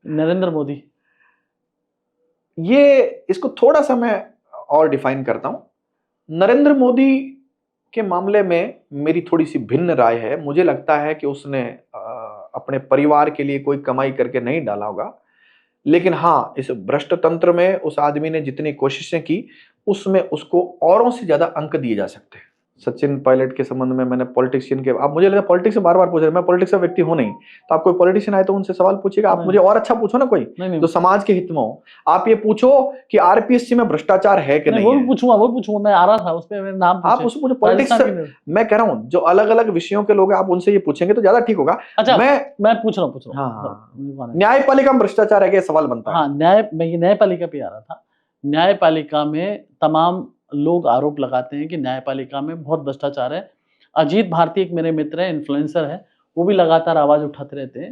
नरेंद्र मोदी, ये इसको थोड़ा सा मैं और डिफाइन करता हूं। नरेंद्र मोदी के मामले में मेरी थोड़ी सी भिन्न राय है। मुझे लगता है कि उसने अपने परिवार के लिए कोई कमाई करके नहीं डाला होगा, लेकिन हाँ, इस भ्रष्ट तंत्र में उस आदमी ने जितनी कोशिशें की, उसमें उसको औरों से ज्यादा अंक दिए जा सकते हैं। सचिन पायलट के संबंध में मैंने पॉलिटिशियन के, आप मुझे लगा पॉलिटिक्स से बार बार पूछ रहे हैं, मैं पॉलिटिक्स का व्यक्ति हूं नहीं, तो आप कोई पॉलिटिशियन आए तो उनसे सवाल पूछिएगा। आप नहीं। मुझे और अच्छा पूछो ना, कोई नहीं जो समाज के हित में हो। आप ये पूछो कि आरपीएससी में भ्रष्टाचार है कि नहीं वो भी है। वो पूछूंगा, मैं आ रहा था उस पे, मेरे नाम आप पूछे। उससे मुझे पॉलिटिक्स राजस्थान से, की मैं कह रहा हूँ जो अलग अलग विषयों के लोग हैं, आप उनसे ये पूछेंगे तो ज्यादा ठीक होगा। अच्छा, मैं मैं पूछ रहा हूँ हाँ, हाँ, न्यायपालिका में भ्रष्टाचार है कि सवाल बनता है। हाँ, मैं ये न्यायपालिका पे आ रहा था। न्यायपालिका में तमाम लोग आरोप लगाते हैं कि न्यायपालिका में बहुत भ्रष्टाचार है। अजीत भारती एक मेरे मित्र हैं, इन्फ्लुएंसर है, वो भी लगातार आवाज उठाते रहते हैं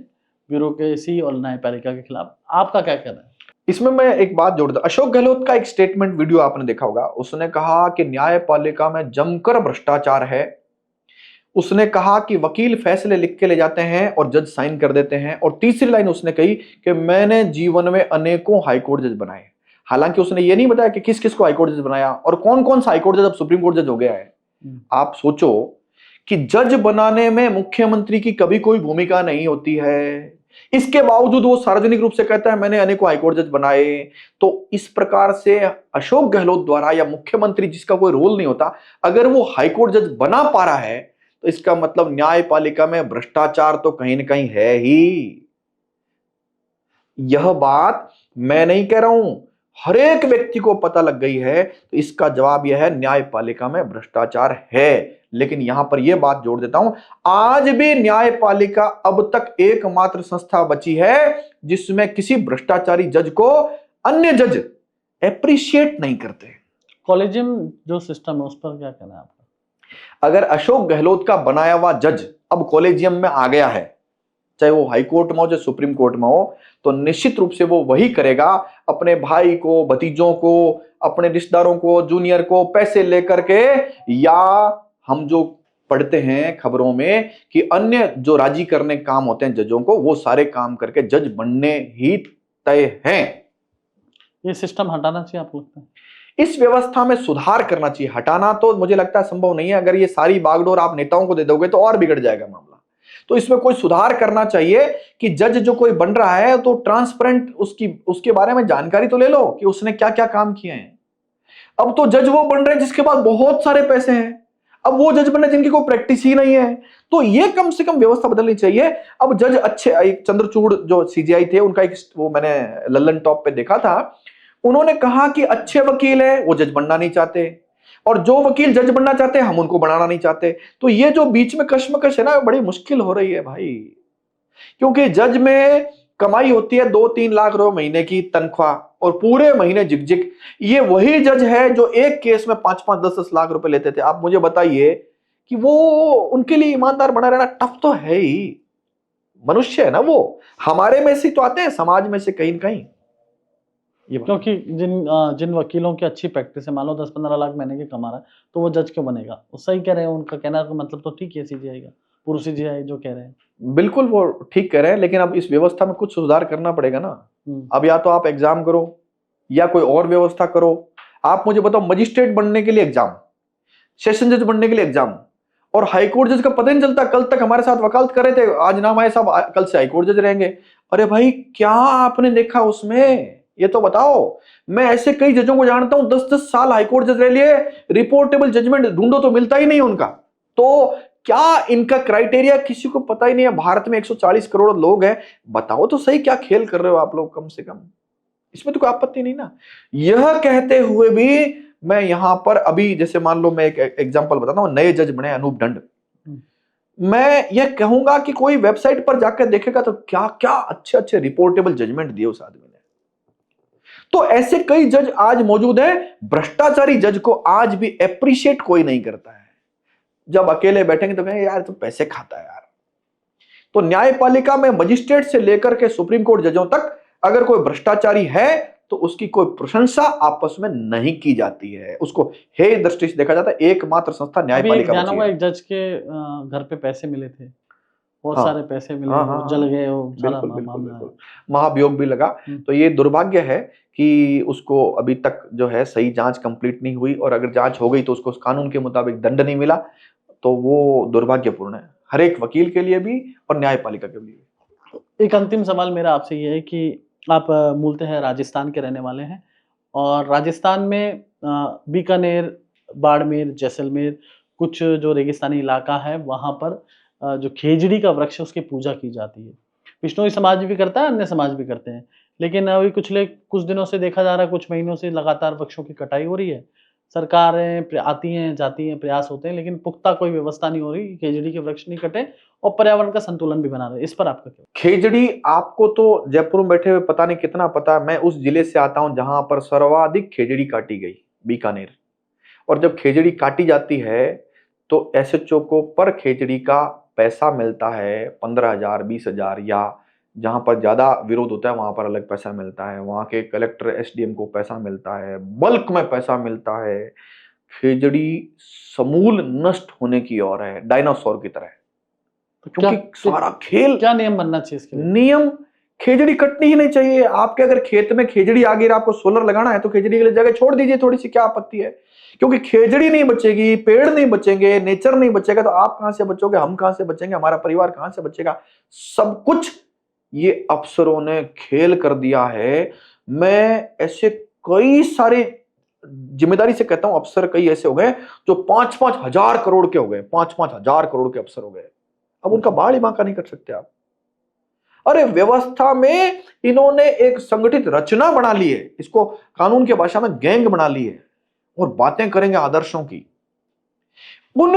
ब्यूरोक्रेसी और न्यायपालिका के खिलाफ। आपका क्या कहना है? इसमें मैं एक बात जोड़ दूं, अशोक गहलोत का एक स्टेटमेंट वीडियो आपने देखा होगा। उसने कहा कि न्यायपालिका में जमकर भ्रष्टाचार है। उसने कहा कि वकील फैसले लिख के ले जाते हैं और जज साइन कर देते हैं। और तीसरी लाइन उसने कही कि मैंने जीवन में अनेकों हाईकोर्ट जज बनाए। हालांकि उसने ये नहीं बताया कि किस किस को हाईकोर्ट जज बनाया और कौन कौन सा हाईकोर्ट जज अब सुप्रीम कोर्ट जज हो गया है। आप सोचो कि जज बनाने में मुख्यमंत्री की कभी कोई भूमिका नहीं होती है, इसके बावजूद वो सार्वजनिक रूप से कहता है मैंने अनेकों हाईकोर्ट जज बनाए। तो इस प्रकार से अशोक गहलोत द्वारा या मुख्यमंत्री जिसका कोई रोल नहीं होता, अगर वो हाईकोर्ट जज बना पा रहा है, तो इसका मतलब न्यायपालिका में भ्रष्टाचार तो कहीं ना कहीं है ही। यह बात मैं नहीं कह रहा हूं, हर एक व्यक्ति को पता लग गई है। तो इसका जवाब यह है, न्यायपालिका में भ्रष्टाचार है। लेकिन यहां पर यह बात जोड़ देता हूं, आज भी न्यायपालिका अब तक एकमात्र संस्था बची है जिसमें किसी भ्रष्टाचारी जज को अन्य जज एप्रिशिएट नहीं करते। कॉलेजियम जो सिस्टम है उस पर क्या कहना है आपका? अगर अशोक गहलोत का बनाया हुआ जज अब कॉलेजियम में आ गया है, चाहे वो हाई कोर्ट में हो चाहे सुप्रीम कोर्ट में हो, तो निश्चित रूप से वो वही करेगा। अपने भाई को, भतीजों को, अपने रिश्तेदारों को, जूनियर को पैसे लेकर के, या हम जो पढ़ते हैं खबरों में कि अन्य जो राजी करने काम होते हैं जजों को, वो सारे काम करके जज बनने ही तय हैं। ये सिस्टम हटाना चाहिए आपको लगता है? इस व्यवस्था में सुधार करना चाहिए। हटाना तो मुझे लगता है संभव नहीं है। अगर ये सारी बागडोर आप नेताओं को दे दोगे तो और बिगड़ जाएगा मामला। तो इसमें कोई सुधार करना चाहिए कि जज जो कोई बन रहा है तो ट्रांसपेरेंट उसके बारे में जानकारी तो ले लो कि उसने क्या क्या काम किए हैं। अब तो जज वो बन रहे हैं जिसके पास बहुत सारे पैसे हैं, अब वो जज बने जिनकी कोई प्रैक्टिस ही नहीं है। तो ये कम से कम व्यवस्था बदलनी चाहिए। अब जज अच्छे, एक चंद्रचूड़ जो सीजीआई थे, उनका एक वो मैंने लल्लन टॉप पे देखा था, उन्होंने कहा कि अच्छे वकील हैं वो जज बनना नहीं चाहते, और जो वकील जज बनना चाहते हैं हम उनको बनाना नहीं चाहते। तो ये जो बीच में कश्मकश है ना, बड़ी मुश्किल हो रही है भाई। क्योंकि जज में कमाई होती है 2-3 लाख रुपए महीने की तनख्वाह और पूरे महीने झिकझिक। ये वही जज है जो एक केस में 5-5, 10-10 लाख रुपए लेते थे। आप मुझे बताइए कि वो, उनके लिए ईमानदार बना रहना टफ तो है ही। मनुष्य है ना वो, हमारे में से तो आते हैं, समाज में से कहीं न कहीं। क्योंकि जिन वकीलों की अच्छी प्रैक्टिस है, मान लो 10-15 लाख महीने के कमा रहा है, तो वो जज क्यों बनेगा? वो सही कह रहे हैं, उनका कहना का मतलब तो ठीक है सीजीआई का, पूर्व सीजीआई जो कह रहे हैं। बिल्कुल वो ठीक कह रहे हैं, लेकिन अब इस व्यवस्था में कुछ सुधार करना पड़ेगा ना। अब या तो आप एग्जाम करो या कोई और व्यवस्था करो। आप मुझे बताओ, मजिस्ट्रेट बनने के लिए एग्जाम, सेशन जज बनने के लिए एग्जाम, और हाईकोर्ट जज का पता नहीं चलता। कल तक हमारे साथ वकालत कर रहे थे, आज नाम आए साहब कल से हाईकोर्ट जज रहेंगे। अरे भाई क्या आपने देखा उसमें, ये तो बताओ। मैं ऐसे कई जजों को जानता हूं, 10-10 साल हाईकोर्ट जज रह लिए, रिपोर्टेबल जजमेंट ढूंढो तो मिलता ही नहीं उनका। तो क्या इनका क्राइटेरिया किसी को पता ही नहीं है? भारत में 140 करोड़ लोग हैं, बताओ तो सही क्या खेल कर रहे हो आप लोग। कम से कम इसमें तो कोई आपत्ति नहीं ना। यह कहते हुए भी मैं यहां पर अभी, जैसे मान लो मैं एक एग्जांपल बताता हूं, नए जज बने अनूप ढंड, मैं यह कहूंगा कि कोई वेबसाइट पर जाकर देखेगा तो क्या क्या अच्छे अच्छे रिपोर्टेबल जजमेंट दिए उस आदमी ने। तो ऐसे कई जज आज मौजूद हैं। भ्रष्टाचारी जज को आज भी एप्रिशिएट कोई नहीं करता है। जब अकेले बैठेंगे तो कहेंगे यार तो पैसे खाता है यार। तो न्यायपालिका में मजिस्ट्रेट से लेकर के सुप्रीम कोर्ट जजों तक अगर कोई भ्रष्टाचारी है तो उसकी कोई प्रशंसा आपस में नहीं की जाती है, उसको हे दृष्टि से देखा जाता है। एकमात्र संस्था न्यायपालिका बची है। एक जज के घर पे पैसे मिले थे, बहुत सारे पैसे मिले, वो जल गए, वो सारा बिल्कुल बिल्कुल मामला है। बिल्कुल, महाभियोग भी लगा। तो ये दुर्भाग्य है कि उसको अभी तक जो है सही जांच कंप्लीट नहीं हुई, और अगर जांच हो गई तो उसको कानून के मुताबिक दंड नहीं मिला, तो वो दुर्भाग्यपूर्ण है, हर एक वकील के लिए भी और न्यायपालिका के लिए। एक अंतिम सवाल मेरा आपसे ये है कि आप मूलतः राजस्थान के रहने वाले हैं और राजस्थान में बीकानेर, बाड़मेर, जैसलमेर कुछ जो रेगिस्तानी इलाका है वहाँ पर जो खेजड़ी का वृक्ष है उसकी पूजा की जाती है। बिश्नोई समाज भी करता है, अन्य समाज भी करते हैं। लेकिन अभी कुछ दिनों से देखा जा रहा है, कुछ महीनों से लगातार वृक्षों की कटाई हो रही है। सरकारें आती हैं, जाती हैं, प्रयास होते हैं, लेकिन पुख्ता कोई व्यवस्था नहीं हो रही कि खेजड़ी के वृक्ष नहीं कटे और पर्यावरण का संतुलन भी बना रहे। इस पर आपका क्या? खेजड़ी, आपको तो जयपुर में बैठे हुए पता नहीं कितना पता है, मैं उस जिले से आता हूं जहां पर सर्वाधिक खेजड़ी काटी गई, बीकानेर। और जब खेजड़ी काटी जाती है तो एसएचओ को पर खेजड़ी का पैसा मिलता है 15,000, 20,000, या जहां पर ज्यादा विरोध होता है वहां पर अलग पैसा मिलता है, वहां के कलेक्टर एसडीएम को पैसा मिलता है, बल्क में पैसा मिलता है। खेजड़ी समूल नष्ट होने की ओर है, डायनासोर की तरह। तो क्योंकि सारा खेल, क्या नियम बनना चाहिए इसके लिए? नियम, खेजड़ी कटनी ही नहीं चाहिए। आपके अगर खेत में खेजड़ी आ गई, आपको सोलर लगाना है तो खेजड़ी के लिए जगह छोड़ दीजिए थोड़ी सी, क्या आपत्ति है? क्योंकि खेजड़ी नहीं बचेगी, पेड़ नहीं बचेंगे, नेचर नहीं बचेगा, तो आप कहां से बचोगे, हम कहां से बचेंगे, हमारा परिवार कहां से बचेगा? सब कुछ ये अफसरों ने खेल कर दिया है। मैं ऐसे कई सारे, जिम्मेदारी से कहता हूं, अफसर कई ऐसे हो गए जो 5-5 हजार करोड़ के हो गए, 5-5 हजार करोड़ के अफसर हो गए। अब उनका बाल ही बांका नहीं कर सकते आप। अरे व्यवस्था में इन्होंने एक संगठित रचना बना ली है, इसको कानून की भाषा में गैंग बना ली है, और बातें करेंगे आदर्शों की। उन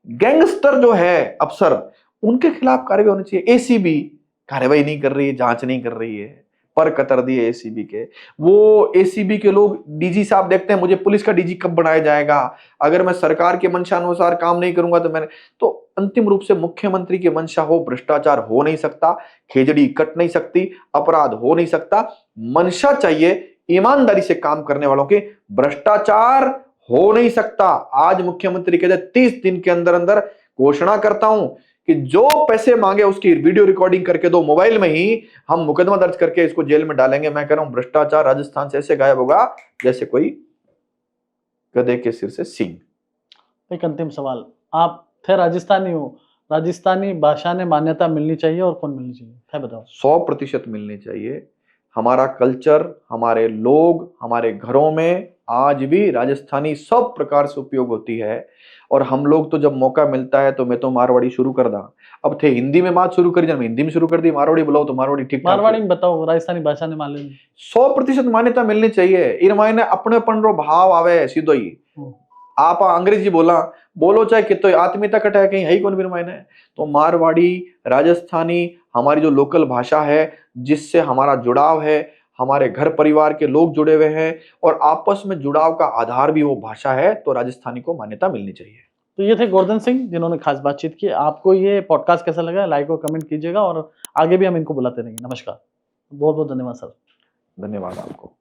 गैंगस्टर जो है अफसर, उनके खिलाफ कार्रवाई होनी चाहिए। एसीबी कार्रवाई नहीं कर रही है, जांच नहीं कर रही है, पर कतर दिए एसीबी के। वो एसीबी के लोग डीजी साहब देखते हैं, मुझे पुलिस का डीजी कब बनाया जाएगा, अगर मैं सरकार के मंशा अनुसार काम नहीं करूंगा तो मैंने, तो अंतिम रूप से मुख्यमंत्री की मंशा हो, भ्रष्टाचार हो नहीं सकता, खेजड़ी कट नहीं सकती, अपराध हो नहीं सकता। मंशा चाहिए ईमानदारी से काम करने वालों की, भ्रष्टाचार हो नहीं सकता। आज मुख्यमंत्री कहते 30 दिन के अंदर अंदर घोषणा करता हूं कि जो पैसे मांगे उसकी वीडियो रिकॉर्डिंग करके दो, मोबाइल में ही हम मुकदमा दर्ज करके इसको जेल में डालेंगे। मैं कह रहा हूं भ्रष्टाचार राजस्थान से ऐसे गायब होगा जैसे कोई गधे के सिर से सींग। एक अंतिम सवाल, आप थे राजस्थानी हो, राजस्थानी भाषा ने मान्यता मिलनी चाहिए और कौन मिलनी चाहिए है बताओ? 100% मिलनी चाहिए। हमारा कल्चर, हमारे लोग, हमारे घरों में आज भी राजस्थानी सब प्रकार से उपयोग होती है। और हम लोग तो जब मौका मिलता है तो मैं तो मारवाड़ी शुरू कर दा। अब थे हिंदी में बात शुरू करी, जब हिंदी में शुरू कर दी, मारवाड़ी बुलाओ तो मारवाड़ी ठीक ठाक। मारवाड़ी में बताओ, राजस्थानी भाषा ने मान लेनी। 100% मान्यता मिलनी चाहिए। इन मायने अपने रो भाव आवे सीधो ही। आप अंग्रेजी बोलो चाहे कितो आत्मीयता कटे कहीं है ही कौन भी मायने। तो मारवाड़ी, राजस्थानी हमारी जो लोकल भाषा है, जिससे हमारा जुड़ाव है, हमारे घर परिवार के लोग जुड़े हुए हैं, और आपस में जुड़ाव का आधार भी वो भाषा है, तो राजस्थानी को मान्यता मिलनी चाहिए। तो ये थे गोवर्धन सिंह जिन्होंने खास बातचीत की। आपको ये पॉडकास्ट कैसा लगा, लाइक और कमेंट कीजिएगा और आगे भी हम इनको बुलाते रहेंगे। नमस्कार, बहुत बहुत धन्यवाद सर। धन्यवाद आपको।